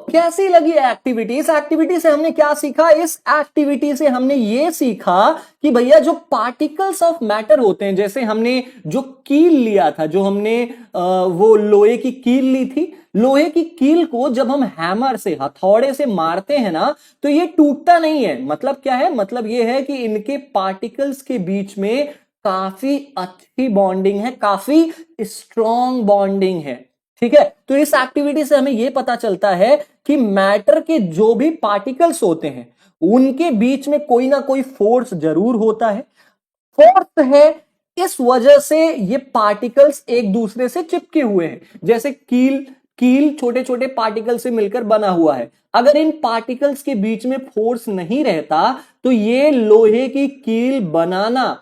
कैसी लगी एक्टिविटी? इस एक्टिविटी से हमने क्या सीखा? इस एक्टिविटी से हमने ये सीखा कि भैया जो पार्टिकल्स ऑफ मैटर होते हैं, जैसे हमने जो कील लिया था, जो हमने वो लोहे की कील ली थी, लोहे की कील को जब हम हैमर से, हथौड़े से मारते हैं ना, तो ये टूटता नहीं है। मतलब क्या है? मतलब ये है कि इनके पार्टिकल्स के बीच में काफी अच्छी बॉन्डिंग है, काफी स्ट्रॉन्ग बॉन्डिंग है। ठीक है, तो इस एक्टिविटी से हमें यह पता चलता है कि मैटर के जो भी पार्टिकल्स होते हैं, उनके बीच में कोई ना कोई फोर्स जरूर होता है। फोर्स है, इस वजह से ये पार्टिकल्स एक दूसरे से चिपके हुए हैं। जैसे कील छोटे छोटे पार्टिकल से मिलकर बना हुआ है। अगर इन पार्टिकल्स के बीच में फोर्स नहीं रहता, तो ये लोहे की कील बनाना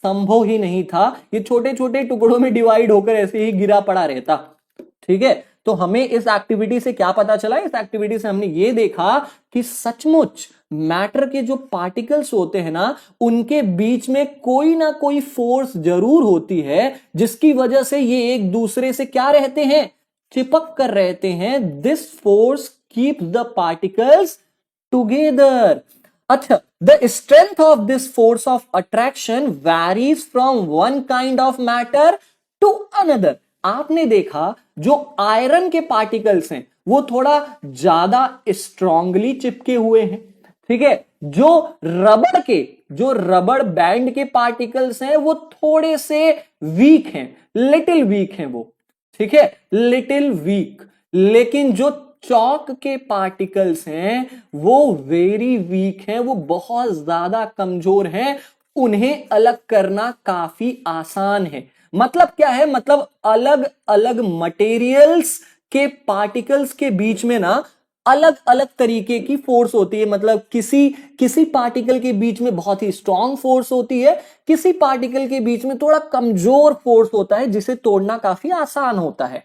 संभव ही नहीं था। ये छोटे छोटे टुकड़ों में डिवाइड होकर ऐसे ही गिरा पड़ा रहता। ठीक है, तो हमें इस एक्टिविटी से क्या पता चला? इस एक्टिविटी से हमने ये देखा कि सचमुच मैटर के जो पार्टिकल्स होते हैं ना, उनके बीच में कोई ना कोई फोर्स जरूर होती है, जिसकी वजह से ये एक दूसरे से क्या रहते हैं? चिपक कर रहते हैं। This force keeps the particles together. अच्छा, the strength of this force of attraction varies from one kind of matter to another. आपने देखा जो आयरन के पार्टिकल्स हैं वो थोड़ा ज्यादा स्ट्रांगली चिपके हुए हैं, ठीक है। जो रबड़ बैंड के पार्टिकल्स हैं वो थोड़े से वीक हैं, लिटिल वीक हैं वो, ठीक है, लिटिल वीक। लेकिन जो चौक के पार्टिकल्स हैं वो वेरी वीक हैं, वो बहुत ज्यादा कमजोर हैं, उन्हें अलग करना काफी आसान है। मतलब क्या है, मतलब अलग अलग मटेरियल्स के पार्टिकल्स के बीच में ना अलग अलग तरीके की फोर्स होती है। मतलब किसी पार्टिकल के बीच में बहुत ही स्ट्रांग फोर्स होती है, किसी पार्टिकल के बीच में थोड़ा कमजोर फोर्स होता है जिसे तोड़ना काफी आसान होता है,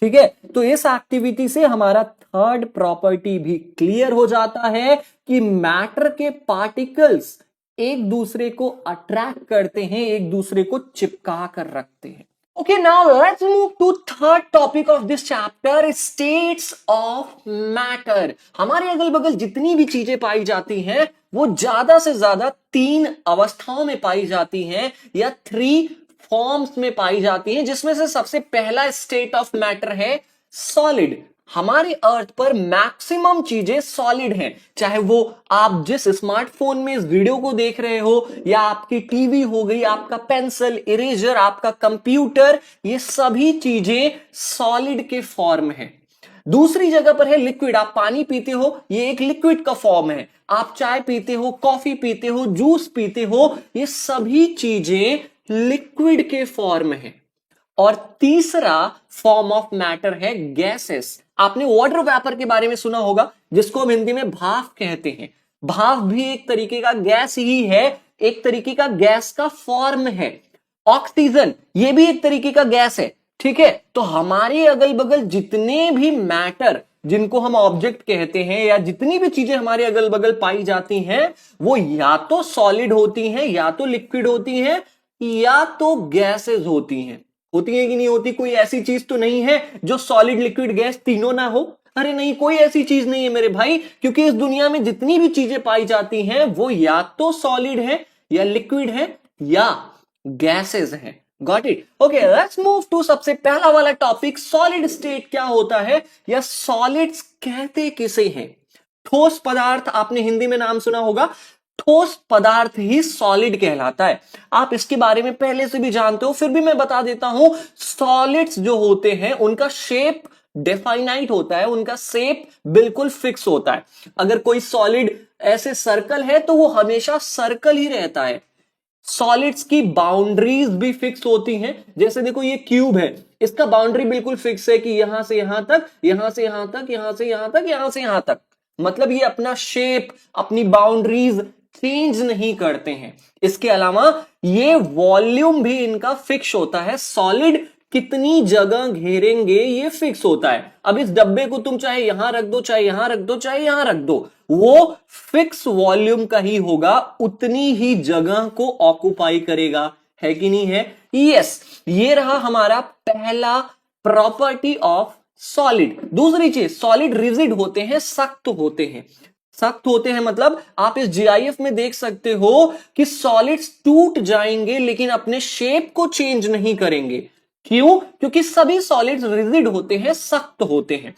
ठीक है। तो इस एक्टिविटी से हमारा थर्ड प्रॉपर्टी भी क्लियर हो जाता है कि मैटर के पार्टिकल्स एक दूसरे को अट्रैक्ट करते हैं, एक दूसरे को चिपका कर रखते हैं। Okay, now let's move to third topic of this chapter, states of matter। हमारे अगल बगल जितनी भी चीजें पाई जाती हैं वो ज्यादा से ज्यादा 3 अवस्थाओं में पाई जाती हैं या 3 फॉर्म्स में पाई जाती हैं, जिसमें से सबसे पहला स्टेट ऑफ मैटर है सॉलिड। हमारे अर्थ पर मैक्सिमम चीजें सॉलिड हैं, चाहे वो आप जिस स्मार्टफोन में इस वीडियो को देख रहे हो या आपकी टीवी हो गई, आपका पेंसिल, इरेजर, आपका कंप्यूटर, ये सभी चीजें सॉलिड के फॉर्म है। दूसरी जगह पर है लिक्विड। आप पानी पीते हो, ये एक लिक्विड का फॉर्म है। आप चाय पीते हो, कॉफी पीते हो, जूस पीते हो, ये सभी चीजें लिक्विड के फॉर्म है। और तीसरा फॉर्म ऑफ मैटर है गैसेस। आपने वाटर वेपर के बारे में सुना होगा, जिसको हम हिंदी में भाप कहते हैं। भाप भी एक तरीके का गैस ही है, एक तरीके का गैस का फॉर्म है। ऑक्सीजन ये भी एक तरीके का गैस है, ठीक है। तो हमारे अगल बगल जितने भी मैटर जिनको हम ऑब्जेक्ट कहते हैं या जितनी भी चीजें हमारे अगल बगल पाई जाती हैं वो या तो सॉलिड होती हैं, या तो लिक्विड होती हैं, या तो गैसेस होती हैं। होती है कि नहीं होती? कोई ऐसी चीज तो नहीं है जो सॉलिड, लिक्विड, गैस तीनों ना हो। अरे नहीं, कोई ऐसी चीज नहीं है मेरे भाई, क्योंकि इस दुनिया में जितनी भी चीजें पाई जाती हैं वो या तो सॉलिड है, या लिक्विड है, या गैसेस हैं। Got it? Okay, let's move to सबसे पहला वाला टॉपिक, सॉलिड स्टेट क्या होता है या सॉलिड्स कहते किसे हैं। ठोस पदार्थ, आपने हिंदी में नाम सुना होगा, ठोस पदार्थ ही सॉलिड कहलाता है। आप इसके बारे में पहले से भी जानते हो, फिर भी मैं बता देता हूं। सॉलिड्स जो होते हैं उनका शेप डेफाइनाइट होता है, उनका शेप बिल्कुल फिक्स होता है। अगर कोई सॉलिड ऐसे सर्कल है तो वो हमेशा सर्कल ही रहता है। सॉलिड्स की बाउंड्रीज भी फिक्स होती हैं। जैसे देखो ये क्यूब है, इसका बाउंड्री बिल्कुल फिक्स है कि यहां से यहां तक, यहां से यहां तक, यहां से यहां तक, यहां से यहां तक। मतलब ये अपना शेप, अपनी बाउंड्रीज चेंज नहीं करते हैं। इसके अलावा ये वॉल्यूम भी इनका फिक्स होता है। सॉलिड कितनी जगह घेरेंगे ये फिक्स होता है। अब इस डब्बे को तुम चाहे यहां रख दो, चाहे यहां रख दो, चाहे यहां रख दो, वो फिक्स वॉल्यूम का ही होगा, उतनी ही जगह को ऑक्युपाई करेगा। है कि नहीं है? यस, ये रहा हमारा पहला प्रॉपर्टी ऑफ सॉलिड। दूसरी चीज, सॉलिड रिजिड होते हैं, सख्त होते हैं। सख्त होते हैं मतलब आप इस जीआईएफ में देख सकते हो कि सॉलिड्स टूट जाएंगे लेकिन अपने शेप को चेंज नहीं करेंगे। क्यों? क्योंकि सभी सॉलिड्स रिजिड होते हैं, सख्त होते हैं।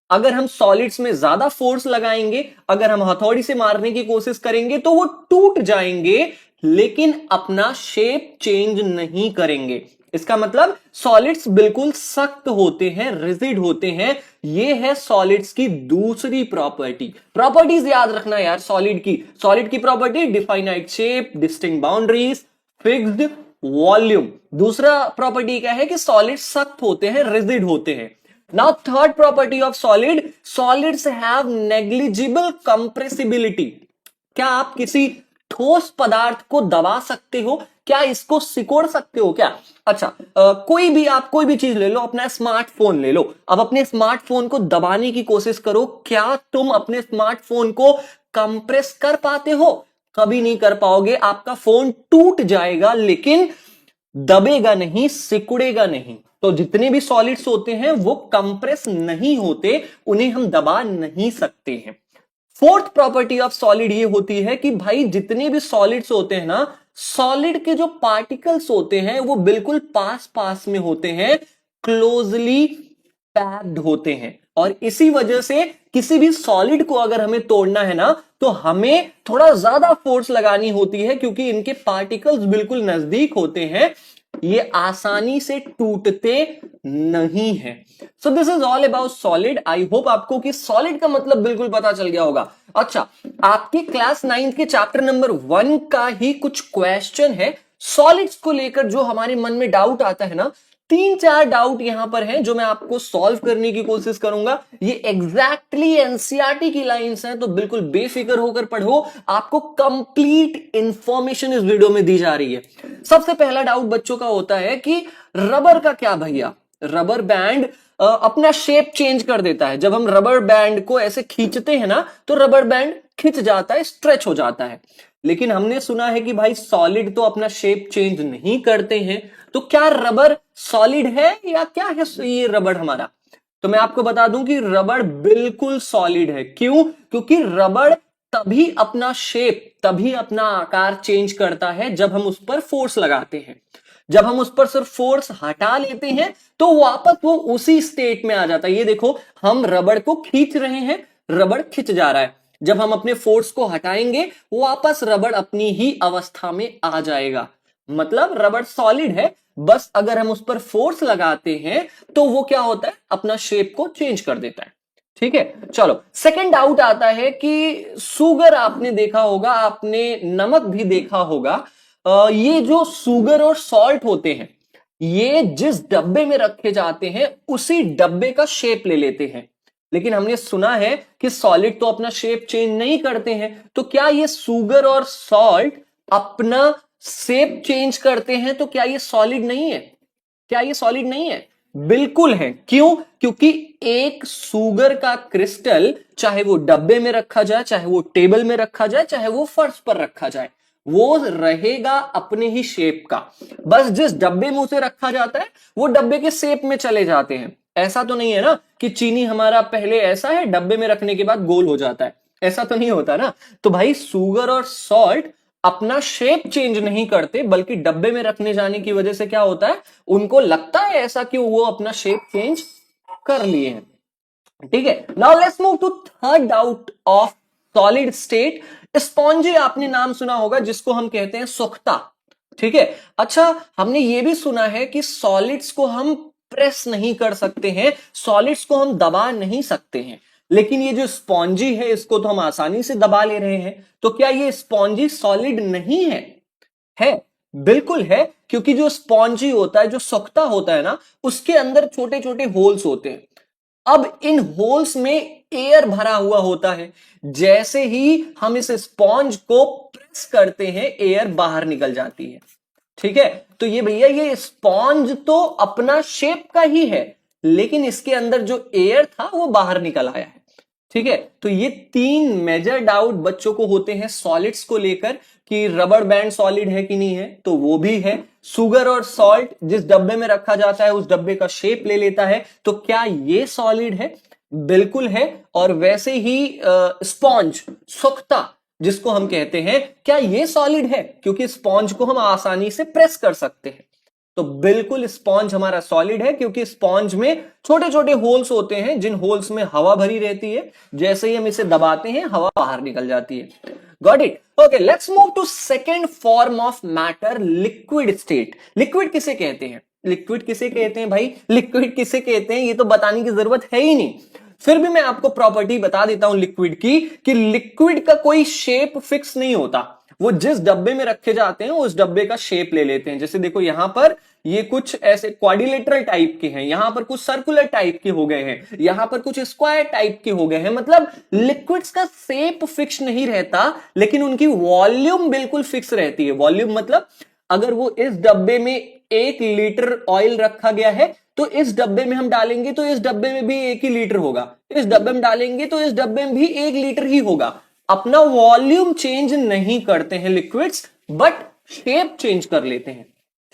अगर हम सॉलिड्स में ज्यादा फोर्स लगाएंगे, अगर हम हथौड़ी से मारने की कोशिश करेंगे तो वो टूट जाएंगे लेकिन अपना शेप चेंज नहीं करेंगे। इसका मतलब सॉलिड्स बिल्कुल सख्त होते हैं, रिजिड होते हैं। ये है सॉलिड्स की दूसरी प्रॉपर्टी। प्रॉपर्टीज याद रखना यार सॉलिड की। सॉलिड की property, definite shape, distinct boundaries, fixed volume. दूसरा प्रॉपर्टी क्या है कि सॉलिड सख्त होते हैं, रिजिड होते हैं। Now third property of solid, solids have negligible compressibility. क्या आप किसी ठोस पदार्थ को दबा सकते हो? क्या इसको सिकोड़ सकते हो क्या? अच्छा, कोई भी चीज ले लो, अपना स्मार्टफोन ले लो। अब अपने स्मार्टफोन को दबाने की कोशिश करो, क्या तुम अपने स्मार्टफोन को कंप्रेस कर पाते हो? कभी नहीं कर पाओगे। आपका फोन टूट जाएगा लेकिन दबेगा नहीं, सिकुड़ेगा नहीं। तो जितने भी सॉलिड्स होते हैं वो कंप्रेस नहीं होते, उन्हें हम दबा नहीं सकते हैं। फोर्थ प्रॉपर्टी ऑफ सॉलिड ये होती है कि भाई जितने भी सॉलिड्स होते हैं ना, सॉलिड के जो पार्टिकल्स होते हैं वो बिल्कुल पास पास में होते हैं, क्लोजली पैक्ड होते हैं। और इसी वजह से किसी भी सॉलिड को अगर हमें तोड़ना है ना, तो हमें थोड़ा ज्यादा फोर्स लगानी होती है, क्योंकि इनके पार्टिकल्स बिल्कुल नजदीक होते हैं, ये आसानी से टूटते नहीं है। So this is all about solid. I hope आपको कि सॉलिड का मतलब बिल्कुल पता चल गया होगा। अच्छा, आपके क्लास 9 के चैप्टर नंबर 1 का ही कुछ क्वेश्चन है सॉलिड्स को लेकर, जो हमारे मन में डाउट आता है ना, 3-4 डाउट यहां पर हैं जो मैं आपको सॉल्व करने की कोशिश करूंगा। ये एग्जैक्टली एनसीईआरटी की लाइंस हैं, तो बिल्कुल बेफिक्र होकर पढ़ो, आपको कंप्लीट इंफॉर्मेशन इस वीडियो में दी जा रही है। सबसे पहला डाउट बच्चों का होता है कि रबर का क्या भैया, रबर बैंड अपना शेप चेंज कर देता है। जब हम रबर बैंड को ऐसे खींचते हैं ना, तो रबर बैंड खिंच जाता है, स्ट्रेच हो जाता है। लेकिन हमने सुना है कि भाई सॉलिड तो अपना शेप चेंज नहीं करते हैं, तो क्या रबर सॉलिड है या क्या है ये रबर हमारा? तो मैं आपको बता दूं कि रबर बिल्कुल सॉलिड है। क्यों? क्योंकि रबर तभी अपना शेप, तभी अपना आकार चेंज करता है जब हम उस पर फोर्स लगाते हैं। जब हम उस पर सिर्फ फोर्स हटा लेते हैं तो वापस वो उसी स्टेट में आ जाता है। ये देखो, हम रबर को खींच रहे हैं, रबर खिंच जा रहा है। जब हम अपने फोर्स को हटाएंगे, वापस रबर अपनी ही अवस्था में आ जाएगा। मतलब रबर सॉलिड है, बस अगर हम उस पर फोर्स लगाते हैं तो वो क्या होता है, अपना शेप को चेंज कर देता है। ठीक है, चलो सेकंड डाउट आता है कि सुगर आपने देखा होगा, आपने नमक भी देखा होगा। ये जो सुगर और सॉल्ट होते हैं, ये जिस डब्बे में रखे जाते हैं उसी डब्बे का शेप ले लेते हैं। लेकिन हमने सुना है कि सॉलिड तो अपना शेप चेंज नहीं करते हैं, तो क्या ये सुगर और सॉल्ट अपना शेप चेंज करते हैं? तो क्या ये सॉलिड नहीं है? क्या ये सॉलिड नहीं है? बिल्कुल है। क्यों? क्योंकि एक सुगर का क्रिस्टल, चाहे वो डब्बे में रखा जाए, चाहे वो टेबल में रखा जाए, चाहे वो फर्श पर रखा जाए, वो रहेगा अपने ही शेप का। बस जिस डब्बे में उसे रखा जाता है वो डब्बे के शेप में चले जाते हैं। ऐसा तो नहीं है ना कि चीनी हमारा पहले ऐसा है, डब्बे में रखने के बाद गोल हो जाता है, ऐसा तो नहीं होता ना। तो भाई सुगर और सॉल्ट अपना शेप चेंज नहीं करते, बल्कि डब्बे में रखने जाने की वजह से क्या होता है, उनको लगता है ऐसा कि वो अपना शेप चेंज कर लिए हैं। ठीक है, now let's move to third doubt of solid state. Spongy आपने नाम सुना होगा, जिसको हम कहते हैं सोखता। ठीक है, अच्छा हमने ये भी सुना है कि सॉलिड्स को हम प्रेस नहीं कर सकते हैं, सॉलिड्स को हम दबा नहीं सकते हैं। लेकिन ये जो स्पॉन्जी है, इसको तो हम आसानी से दबा ले रहे हैं। तो क्या ये स्पॉन्जी सॉलिड नहीं है? है, बिल्कुल है। क्योंकि जो स्पॉन्जी होता है, जो सोखता होता है ना, उसके अंदर छोटे छोटे होल्स होते हैं। अब इन होल्स में एयर भरा हुआ होता है। जैसे ही हम इस स्पॉन्ज को प्रेस करते हैं, एयर बाहर निकल जाती है। ठीक है, तो ये भैया, ये स्पॉन्ज तो अपना शेप का ही है, लेकिन इसके अंदर जो एयर था वो बाहर निकल आया है। ठीक है, तो ये 3 मेजर डाउट बच्चों को होते हैं सॉलिड्स को लेकर, कि रबर बैंड सॉलिड है कि नहीं है, तो वो भी है। सुगर और सॉल्ट जिस डब्बे में रखा जाता है उस डब्बे का शेप ले लेता है, तो क्या ये सॉलिड है? बिल्कुल है। और वैसे ही स्पॉन्ज, सोखता जिसको हम कहते हैं, क्या ये सॉलिड है? क्योंकि स्पॉन्ज को हम आसानी से प्रेस कर सकते हैं। तो बिल्कुल स्पॉन्ज हमारा सॉलिड है, क्योंकि स्पॉन्ज में छोटे छोटे होल्स होते हैं, जिन होल्स में हवा भरी रहती है। जैसे ही हम इसे दबाते हैं, हवा बाहर निकल जाती है। Got it? Okay, let's move to second form of matter, liquid state. Liquid किसे कहते हैं? लिक्विड किसे कहते हैं भाई? लिक्विड किसे कहते हैं, ये तो बताने की जरूरत है ही नहीं। फिर भी मैं आपको प्रॉपर्टी बता देता हूं लिक्विड की, कि लिक्विड का कोई शेप फिक्स नहीं होता। वो जिस डब्बे में रखे जाते हैं उस डब्बे का शेप ले लेते हैं। जैसे देखो, यहां पर ये कुछ ऐसे क्वाड्रिलेटरल टाइप के हैं, यहां पर कुछ सर्कुलर टाइप के हो गए हैं, यहां पर कुछ स्क्वायर टाइप के हो गए हैं। मतलब लिक्विड्स का शेप फिक्स नहीं रहता, लेकिन उनकी वॉल्यूम बिल्कुल फिक्स रहती है। वॉल्यूम मतलब अगर वो इस डब्बे में 1 लीटर ऑयल रखा गया है, तो इस डब्बे में हम डालेंगे तो इस डब्बे में भी 1 ही लीटर होगा, इस डब्बे में डालेंगे तो इस डब्बे में भी 1 लीटर ही होगा। अपना वॉल्यूम चेंज नहीं करते हैं लिक्विड्स, बट शेप चेंज कर लेते हैं।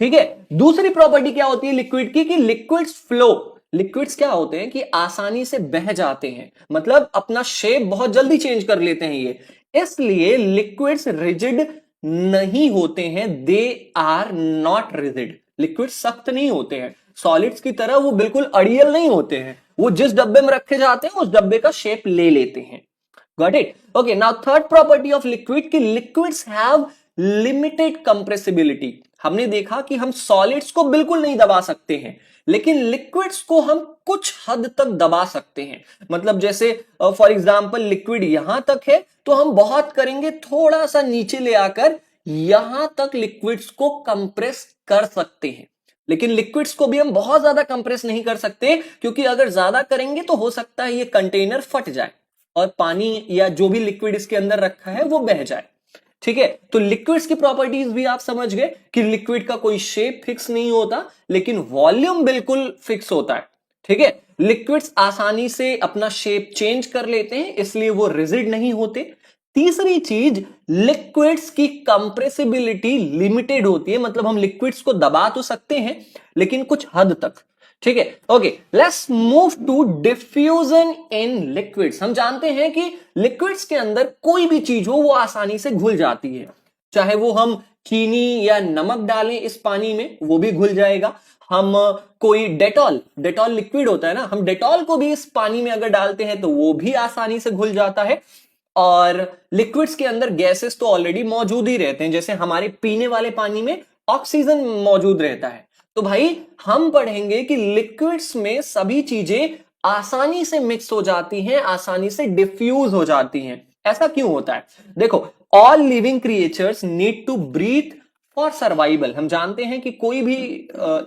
ठीक है, दूसरी प्रॉपर्टी क्या होती है लिक्विड की, कि लिक्विड्स फ्लो। लिक्विड्स क्या होते हैं कि आसानी से बह जाते हैं, मतलब अपना शेप बहुत जल्दी चेंज कर लेते हैं ये, इसलिए लिक्विड्स रिजिड नहीं होते हैं, they are not rigid. Liquids सख्त नहीं होते हैं, सॉलिड्स की तरह वो बिल्कुल अड़ियल नहीं होते हैं, वो जिस डब्बे में रखे जाते हैं उस डब्बे का शेप ले लेते हैं। Got it? Okay, now third property of liquid कि लिक्विड्स हैव लिमिटेड कंप्रेसिबिलिटी। हमने देखा कि हम सॉलिड्स को बिल्कुल नहीं दबा सकते हैं, लेकिन लिक्विड्स को हम कुछ हद तक दबा सकते हैं। मतलब जैसे फॉर एग्जांपल लिक्विड यहां तक है तो हम बहुत करेंगे, थोड़ा सा नीचे ले आकर यहां तक लिक्विड्स को कंप्रेस कर सकते हैं। लेकिन लिक्विड्स को भी हम बहुत ज्यादा कंप्रेस नहीं कर सकते, क्योंकि अगर ज्यादा करेंगे तो हो सकता है ये कंटेनर फट जाए और पानी या जो भी लिक्विड इसके अंदर रखा है वो बह जाए। ठीक है, तो लिक्विड्स की प्रॉपर्टीज भी आप समझ गए कि लिक्विड का कोई शेप फिक्स नहीं होता, लेकिन वॉल्यूम बिल्कुल फिक्स होता है। ठीक है, लिक्विड्स आसानी से अपना शेप चेंज कर लेते हैं, इसलिए वो रिजिड नहीं होते। तीसरी चीज, लिक्विड्स की कंप्रेसिबिलिटी लिमिटेड होती है, मतलब हम लिक्विड्स को दबा तो सकते हैं लेकिन कुछ हद तक। ठीक है, okay, let's move to diffusion in liquids. हम जानते हैं कि लिक्विड्स के अंदर कोई भी चीज हो वो आसानी से घुल जाती है, चाहे वो हम चीनी या नमक डालें इस पानी में वो भी घुल जाएगा। हम कोई डेटॉल लिक्विड होता है ना, हम डेटॉल को भी इस पानी में अगर डालते हैं तो वो भी आसानी से घुल जाता है। और लिक्विड्स के अंदर गैसेस तो ऑलरेडी मौजूद ही रहते हैं, जैसे हमारे पीने वाले पानी में ऑक्सीजन मौजूद रहता है। तो भाई हम पढ़ेंगे कि लिक्विड्स में सभी चीजें आसानी से मिक्स हो जाती हैं, आसानी से डिफ्यूज हो जाती हैं। ऐसा क्यों होता है? देखो, all living creatures need to breathe for survival. हम जानते हैं कि कोई भी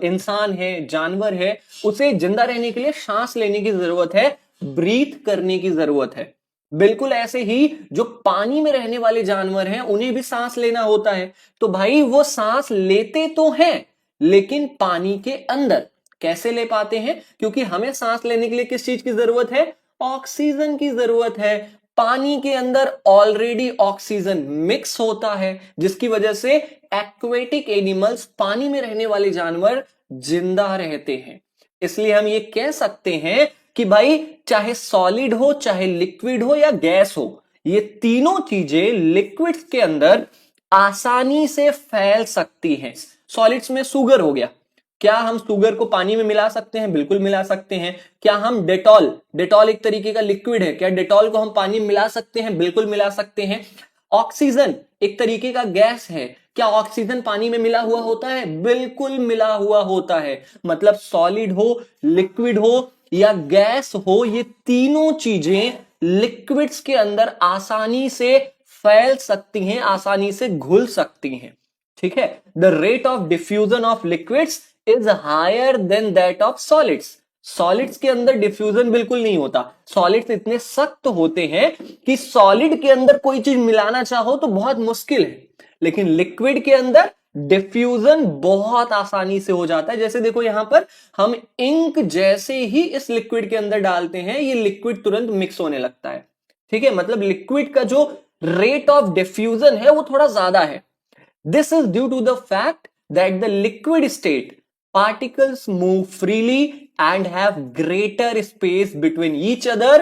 इंसान है, जानवर है, उसे जिंदा रहने के लिए सांस लेने की जरूरत है, ब्रीथ करने की जरूरत है। बिल्कुल ऐसे ही जो पानी में रहने वाले जानवर हैं उन्हें भी सांस लेना होता है। तो भाई वो सांस लेते तो हैं, लेकिन पानी के अंदर कैसे ले पाते हैं? क्योंकि हमें सांस लेने के लिए किस चीज की जरूरत है? ऑक्सीजन की जरूरत है। पानी के अंदर ऑलरेडी ऑक्सीजन मिक्स होता है, जिसकी वजह से एक्वेटिक एनिमल्स, पानी में रहने वाले जानवर जिंदा रहते हैं। इसलिए हम ये कह सकते हैं कि भाई चाहे सॉलिड हो, चाहे लिक्विड हो या गैस हो, ये तीनों चीजें लिक्विड्स के अंदर आसानी से फैल सकती हैं। सॉलिड्स में शुगर हो गया, क्या हम शुगर को पानी में मिला सकते हैं? बिल्कुल मिला सकते हैं। क्या हम डेटॉल एक तरीके का लिक्विड है, क्या डेटॉल को हम पानी में मिला सकते हैं? बिल्कुल मिला सकते हैं। ऑक्सीजन एक तरीके का गैस है, क्या ऑक्सीजन पानी में मिला हुआ होता है? बिल्कुल मिला हुआ होता है। मतलब सॉलिड हो, लिक्विड हो या गैस हो, ये तीनों चीजें लिक्विड्स के अंदर आसानी से फैल सकती हैं, आसानी से घुल सकती हैं। ठीक है, the rate of diffusion of liquids is higher than that of solids. Solids के अंदर डिफ्यूजन बिल्कुल नहीं होता, सॉलिड्स इतने सख्त होते हैं कि सॉलिड के अंदर कोई चीज मिलाना चाहो तो बहुत मुश्किल है, लेकिन लिक्विड के अंदर डिफ्यूजन बहुत आसानी से हो जाता है। जैसे देखो यहां पर हम इंक जैसे ही इस लिक्विड के अंदर डालते हैं, ये लिक्विड तुरंत मिक्स होने लगता है। ठीक है, मतलब लिक्विड का जो रेट ऑफ डिफ्यूजन है वो थोड़ा ज्यादा है। This is due to the fact that the liquid state particles move freely and have greater space between each other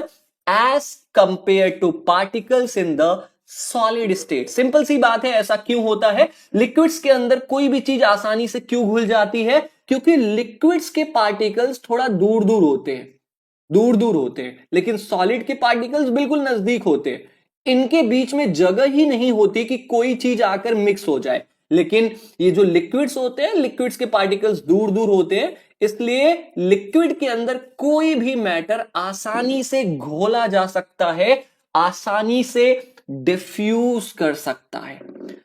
as compared to particles in the solid state. Simple सी बात है, ऐसा क्यों होता है? लिक्विड्स के अंदर कोई भी चीज आसानी से क्यों घुल जाती है? क्योंकि लिक्विड्स के पार्टिकल्स थोड़ा दूर दूर होते हैं, लेकिन सॉलिड के पार्टिकल्स बिल्कुल नजदीक होते हैं। इनके बीच में जगह ही नहीं होती कि कोई चीज आकर मिक्स हो जाए। लेकिन ये जो लिक्विड्स होते हैं, लिक्विड्स के पार्टिकल्स दूर दूर होते हैं, इसलिए लिक्विड के अंदर कोई भी मैटर आसानी से घोला जा सकता है, आसानी से डिफ्यूज कर सकता है।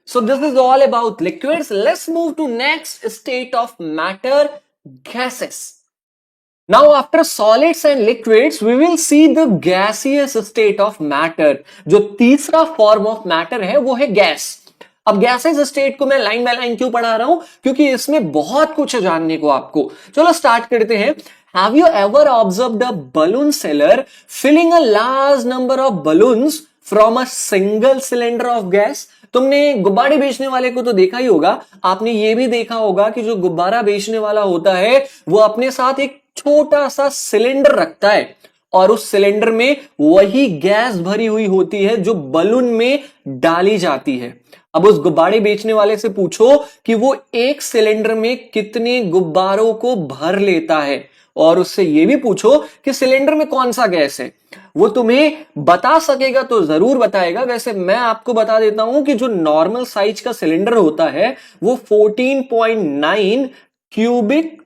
So this is all about liquids. Let's move to next state of matter, gases. Now after solids and liquids we will see the gaseous state of matter। जो तीसरा फॉर्म ऑफ मैटर है वो है gas. अब gases state को मैं line by line क्यों पढ़ा रहा हूं? क्योंकि इसमें बहुत कुछ है जानने को आपको। चलो स्टार्ट करते हैं। Have you ever observed a balloon seller filling a large number of balloons from a single cylinder of gas? तुमने गुब्बारे बेचने वाले को तो देखा ही होगा, आपने ये भी देखा होगा कि जो गुब्बारा बेचने वाला होता है वो अपने साथ एक छोटा सा सिलेंडर रखता है और उस सिलेंडर में वही गैस भरी हुई होती है जो बलून में डाली जाती है। अब उस गुब्बारे बेचने वाले से पूछो कि वो एक सिलेंडर में कितने गुब्बारों को भर लेता है, और उससे यह भी पूछो कि सिलेंडर में कौन सा गैस है। वो तुम्हें बता सकेगा तो जरूर बताएगा। वैसे मैं आपको बता देता हूं कि जो नॉर्मल साइज का सिलेंडर होता है वो 14.9 क्यूबिक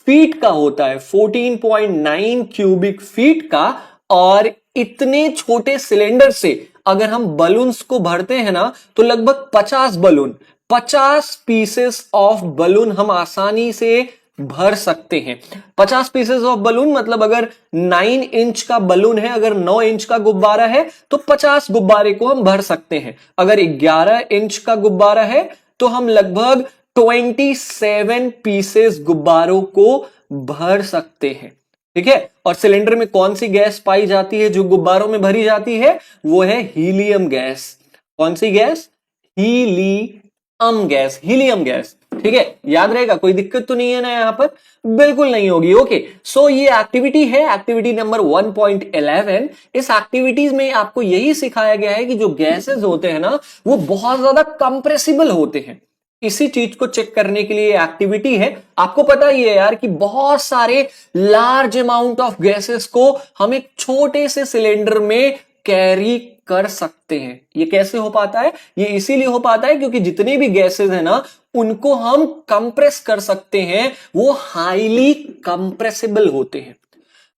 फीट का होता है, 14.9 क्यूबिक फीट का। और इतने छोटे सिलेंडर से अगर हम बलून्स को भरते हैं ना तो लगभग 50 बलून, 50 पीसेस ऑफ बलून हम आसानी से भर सकते हैं। 50 पीसेस ऑफ बलून मतलब अगर 9 इंच का बलून है, अगर 9 इंच का गुब्बारा है तो 50 गुब्बारे को हम भर सकते हैं। अगर 11 इंच का गुब्बारा है तो हम लगभग 27 पीसेस गुब्बारों को भर सकते हैं। ठीक है, और सिलेंडर में कौन सी गैस पाई जाती है जो गुब्बारों में भरी जाती है? वो है हीलियम गैस। कौन सी gas? Helium gas, helium gas. ठीक है, याद रहेगा, कोई दिक्कत तो नहीं है ना यहां पर? बिल्कुल नहीं होगी। ओके, सो ये एक्टिविटी है, एक्टिविटी नंबर 1.11। इस एक्टिविटीज में आपको यही सिखाया गया है कि जो गैसेस होते हैं ना वो बहुत ज्यादा कंप्रेसिबल होते हैं। इसी चीज को चेक करने के लिए एक्टिविटी है। आपको पता ही है यार कि बहुत सारे लार्ज अमाउंट ऑफ गैसेस को हम एक छोटे से सिलेंडर में कैरी कर सकते हैं। ये कैसे हो पाता है? ये इसीलिए हो पाता है क्योंकि जितने भी गैसेस है ना उनको हम कंप्रेस कर सकते हैं, वो हाईली कंप्रेसिबल होते हैं।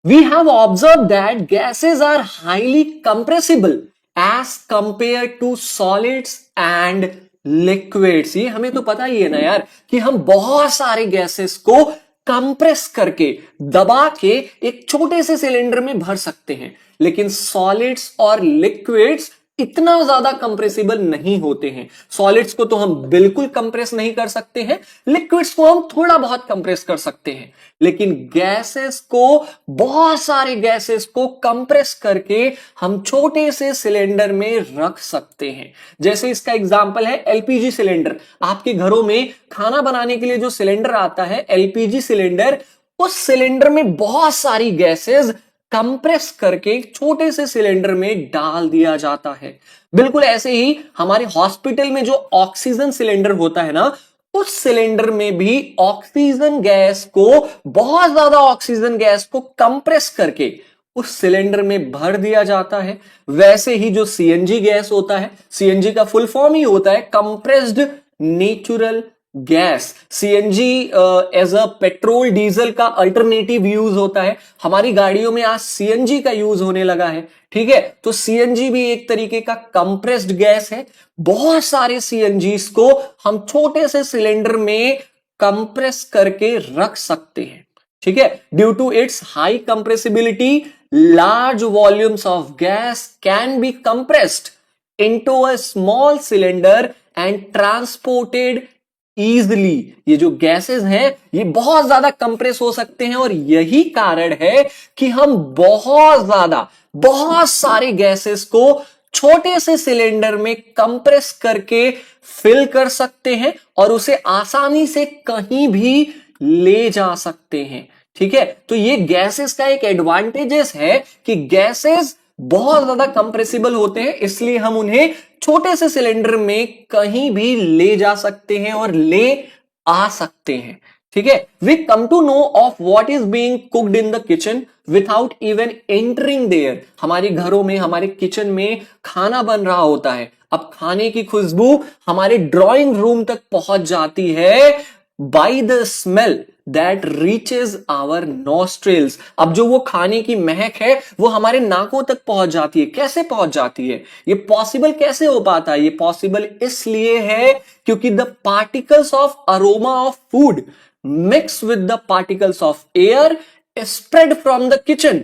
We have observed that gases are highly compressible as compared to solids and liquids। ये हमें तो पता ही है ना यार कि हम बहुत सारे गैसेस को कंप्रेस करके, दबा के एक छोटे से सिलेंडर में भर सकते हैं, लेकिन सॉलिड्स और लिक्विड्स इतना ज्यादा कंप्रेसिबल नहीं होते हैं। सॉलिड्स को तो हम बिल्कुल कंप्रेस नहीं कर सकते हैं, लिक्विड्स को हम थोड़ा बहुत कंप्रेस कर सकते हैं, लेकिन गैसेस को, बहुत सारे गैसेस को कंप्रेस करके हम छोटे से सिलेंडर में रख सकते हैं। जैसे इसका एग्जांपल है एलपीजी सिलेंडर। आपके घरों में खाना बनाने के लिए जो सिलेंडर आता है एलपीजी सिलेंडर, उस सिलेंडर में बहुत सारी गैसेस कंप्रेस करके छोटे से सिलेंडर में डाल दिया जाता है। बिल्कुल ऐसे ही हमारे हॉस्पिटल में जो ऑक्सीजन सिलेंडर होता है ना, उस सिलेंडर में भी ऑक्सीजन गैस को, बहुत ज्यादा ऑक्सीजन गैस को कंप्रेस करके उस सिलेंडर में भर दिया जाता है। वैसे ही जो सीएनजी गैस होता है, सीएनजी का फुल फॉर्म ही होता है compressed natural gas. CNG as a petrol diesel का अल्टरनेटिव यूज होता है। हमारी गाड़ियों में आज सीएनजी का यूज होने लगा है। ठीक है, तो सीएनजी भी एक तरीके का कंप्रेस्ड गैस है। बहुत सारे सीएनजीस को हम छोटे से सिलेंडर में कंप्रेस करके रख सकते हैं। ठीक है, due to its high compressibility, large volumes of gas can be compressed into a small cylinder and transported easily. ये जो गैसेस हैं ये बहुत ज्यादा कंप्रेस हो सकते हैं, और यही कारण है कि हम बहुत सारे गैसेस को छोटे से सिलेंडर में कंप्रेस करके फिल कर सकते हैं और उसे आसानी से कहीं भी ले जा सकते हैं। ठीक है, तो ये गैसेस का एक एडवांटेजेस है कि गैसेस बहुत ज्यादा कंप्रेसिबल होते हैं, इसलिए हम उन्हें छोटे से सिलेंडर में कहीं भी ले जा सकते हैं और ले आ सकते हैं। ठीक है, we come to know of what is being cooked in the kitchen without even entering there. हमारे घरों में, हमारे किचन में खाना बन रहा होता है। अब खाने की खुशबू हमारे ड्राइंग रूम तक पहुंच जाती है by the smell that reaches our nostrils. अब जो वो खाने की महक है वो हमारे नाकों तक पहुंच जाती है। कैसे पहुंच जाती है? ये पॉसिबल कैसे हो पाता है? ये पॉसिबल इसलिए है क्योंकि the particles of aroma of food mix with the particles of air spread from the kitchen,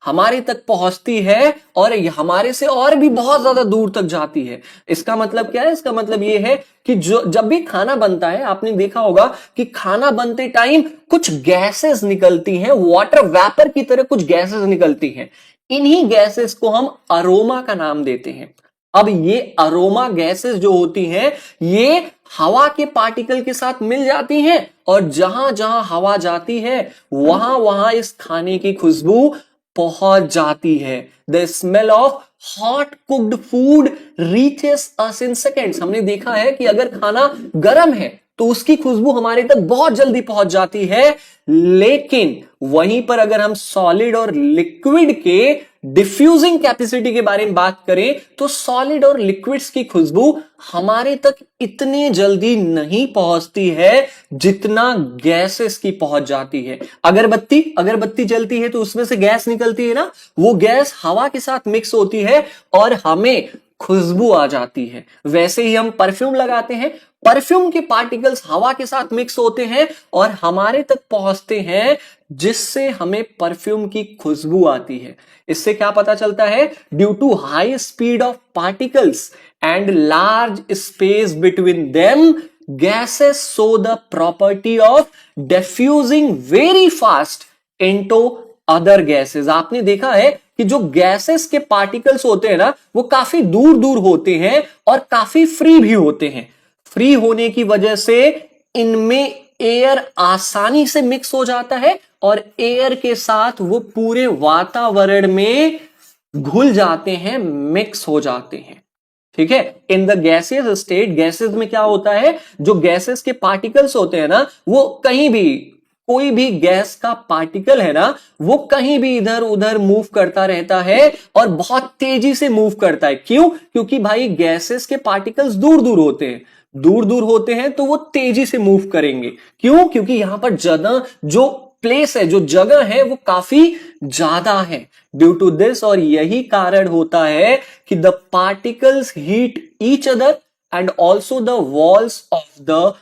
हमारे तक पहुंचती है और हमारे से और भी बहुत ज्यादा दूर तक जाती है। इसका मतलब क्या है? इसका मतलब यह है कि जब भी खाना बनता है, आपने देखा होगा कि खाना बनते टाइम कुछ गैसेस निकलती हैं, वाटर वेपर की तरह कुछ गैसेस निकलती हैं। इन्हीं गैसेस को हम अरोमा का नाम देते हैं। अब ये अरोमा गैसेस जो होती हैं ये हवा के पार्टिकल के साथ मिल जाती हैं और जहां जहां हवा जाती है वहां वहां इस खाने की खुशबू पहुंच जाती है। The smell of hot cooked food reaches us in seconds. हमने देखा है कि अगर खाना गर्म है तो उसकी खुशबू हमारे तक बहुत जल्दी पहुंच जाती है, लेकिन वहीं पर अगर हम सॉलिड और लिक्विड के डिफ्यूजिंग कैपेसिटी के बारे में बात करें तो सॉलिड और लिक्विड्स की खुशबू हमारे तक इतनी जल्दी नहीं पहुंचती है जितना गैसेस की पहुंच जाती है। अगरबत्ती जलती है तो उसमें से गैस निकलती है ना, वो गैस हवा के साथ मिक्स होती है और हमें खुशबू आ जाती है। वैसे ही हम परफ्यूम लगाते हैं, परफ्यूम के पार्टिकल्स हवा के साथ मिक्स होते हैं और हमारे तक पहुंचते हैं, जिससे हमें परफ्यूम की खुशबू आती है। इससे क्या पता चलता है? Due to high speed of particles and large space between them gases show the property of diffusing very fast into other gases. आपने देखा है कि जो गैसेस के पार्टिकल्स होते हैं ना, वो काफी दूर दूर होते हैं और काफी फ्री भी होते हैं। फ्री होने की वजह से इनमें एयर आसानी से मिक्स हो जाता है और एयर के साथ वो पूरे वातावरण में घुल जाते हैं, मिक्स हो जाते हैं। ठीक है। In the gaseous state, gases में क्या होता है, जो गैसेस के पार्टिकल्स होते हैं ना, वो कहीं भी, कोई भी गैस का पार्टिकल है ना, वो कहीं भी इधर उधर मूव करता रहता है और बहुत तेजी से मूव करता है। क्यों? क्योंकि भाई गैसेस के पार्टिकल्स दूर दूर होते हैं, दूर दूर होते हैं तो वो तेजी से मूव करेंगे। क्यों? क्योंकि यहां पर जगह, जो प्लेस है, जो जगह है, वो काफी ज्यादा है। ड्यू टू दिस, और यही कारण होता है कि the particles heat each other and also the walls of the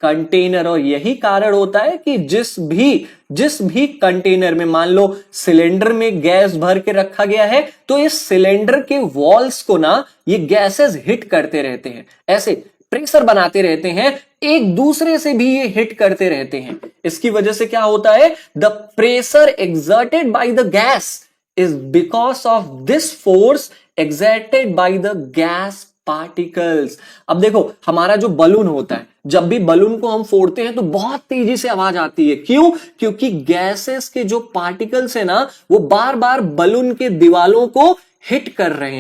container. और यही कारण होता है कि जिस भी कंटेनर में, मान लो सिलेंडर में गैस भर के रखा गया है, तो इस सिलेंडर के वॉल्स को ना ये गैसेस हिट करते रहते हैं, ऐसे प्रेशर बनाते रहते हैं, एक दूसरे से भी ये हिट करते रहते हैं। इसकी वजह से क्या होता है? The pressure exerted by the gas is because of this force exerted by the gas particles. अब देखो, हमारा जो बलून होता है, जब भी बलून को हम फोड़ते हैं तो बहुत तेजी से आवाज आती है। क्यों? क्योंकि गैसेस के जो पार्टिकल्स है ना, वो बार बार बलून के दीवालों को हिट कर रहे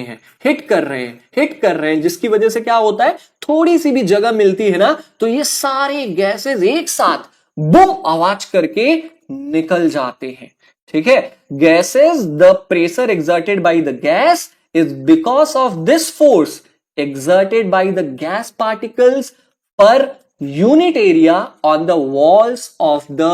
हैं, जिसकी वजह से क्या होता है, थोड़ी सी भी जगह मिलती है ना, तो ये सारे गैसेस एक साथ बूम आवाज करके निकल जाते हैं। ठीक है। Gases, the pressure exerted by the gas is because of this force exerted by the gas particles per unit area on the walls of the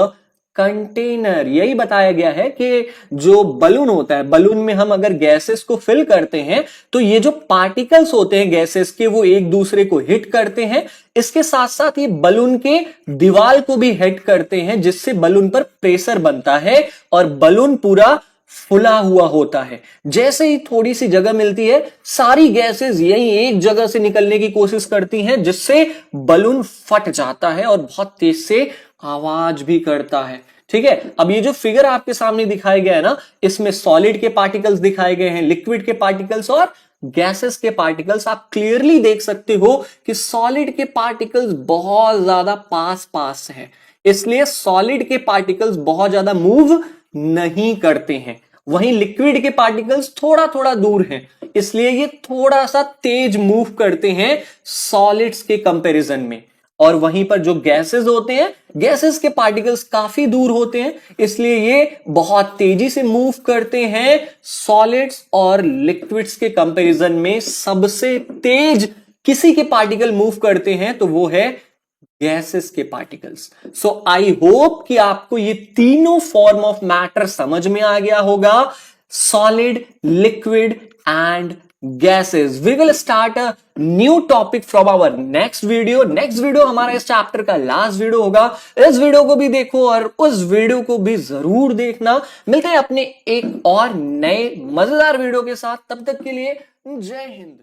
container. यही बताया गया है कि जो बलून होता है, बलून में हम अगर गैसेस को फिल करते हैं तो ये जो पार्टिकल्स होते हैं गैसेस के, वो एक दूसरे को हिट करते हैं। इसके साथ साथ ये बलून के दीवार को भी हिट करते हैं, जिससे बलून पर प्रेशर बनता है और बलून पूरा फुला हुआ होता है। जैसे ही थोड़ी सी जगह मिलती है, सारी गैसेस यही एक जगह से निकलने की कोशिश करती हैं, जिससे बलून फट जाता है और बहुत तेज से आवाज भी करता है। ठीक है। अब ये जो फिगर आपके सामने दिखाया गया है ना, इसमें सॉलिड के पार्टिकल्स दिखाए गए हैं, लिक्विड के पार्टिकल्स और गैसेस के पार्टिकल्स। आप क्लियरली देख सकते हो कि सॉलिड के पार्टिकल्स बहुत ज्यादा पास हैं, इसलिए सॉलिड के पार्टिकल्स बहुत ज्यादा मूव नहीं करते हैं। वहीं लिक्विड के पार्टिकल्स थोड़ा थोड़ा दूर हैं, इसलिए ये थोड़ा सा तेज मूव करते हैं सॉलिड्स के कंपैरिजन में। और वहीं पर जो गैसेस होते हैं, गैसेस के पार्टिकल्स काफी दूर होते हैं, इसलिए ये बहुत तेजी से मूव करते हैं सॉलिड्स और लिक्विड्स के कंपैरिजन में। सबसे तेज किसी के पार्टिकल मूव करते हैं तो वो है गैसेस के पार्टिकल्स। सो आई होप कि आपको ये तीनों फॉर्म ऑफ मैटर समझ में आ गया होगा, solid, liquid and gases. We will start a new topic from our next video. Next video हमारा इस चैप्टर का लास्ट वीडियो होगा। इस वीडियो को भी देखो और उस वीडियो को भी जरूर देखना। मिलते हैं अपने एक और नए मजेदार वीडियो के साथ, तब तक के लिए जय हिंद।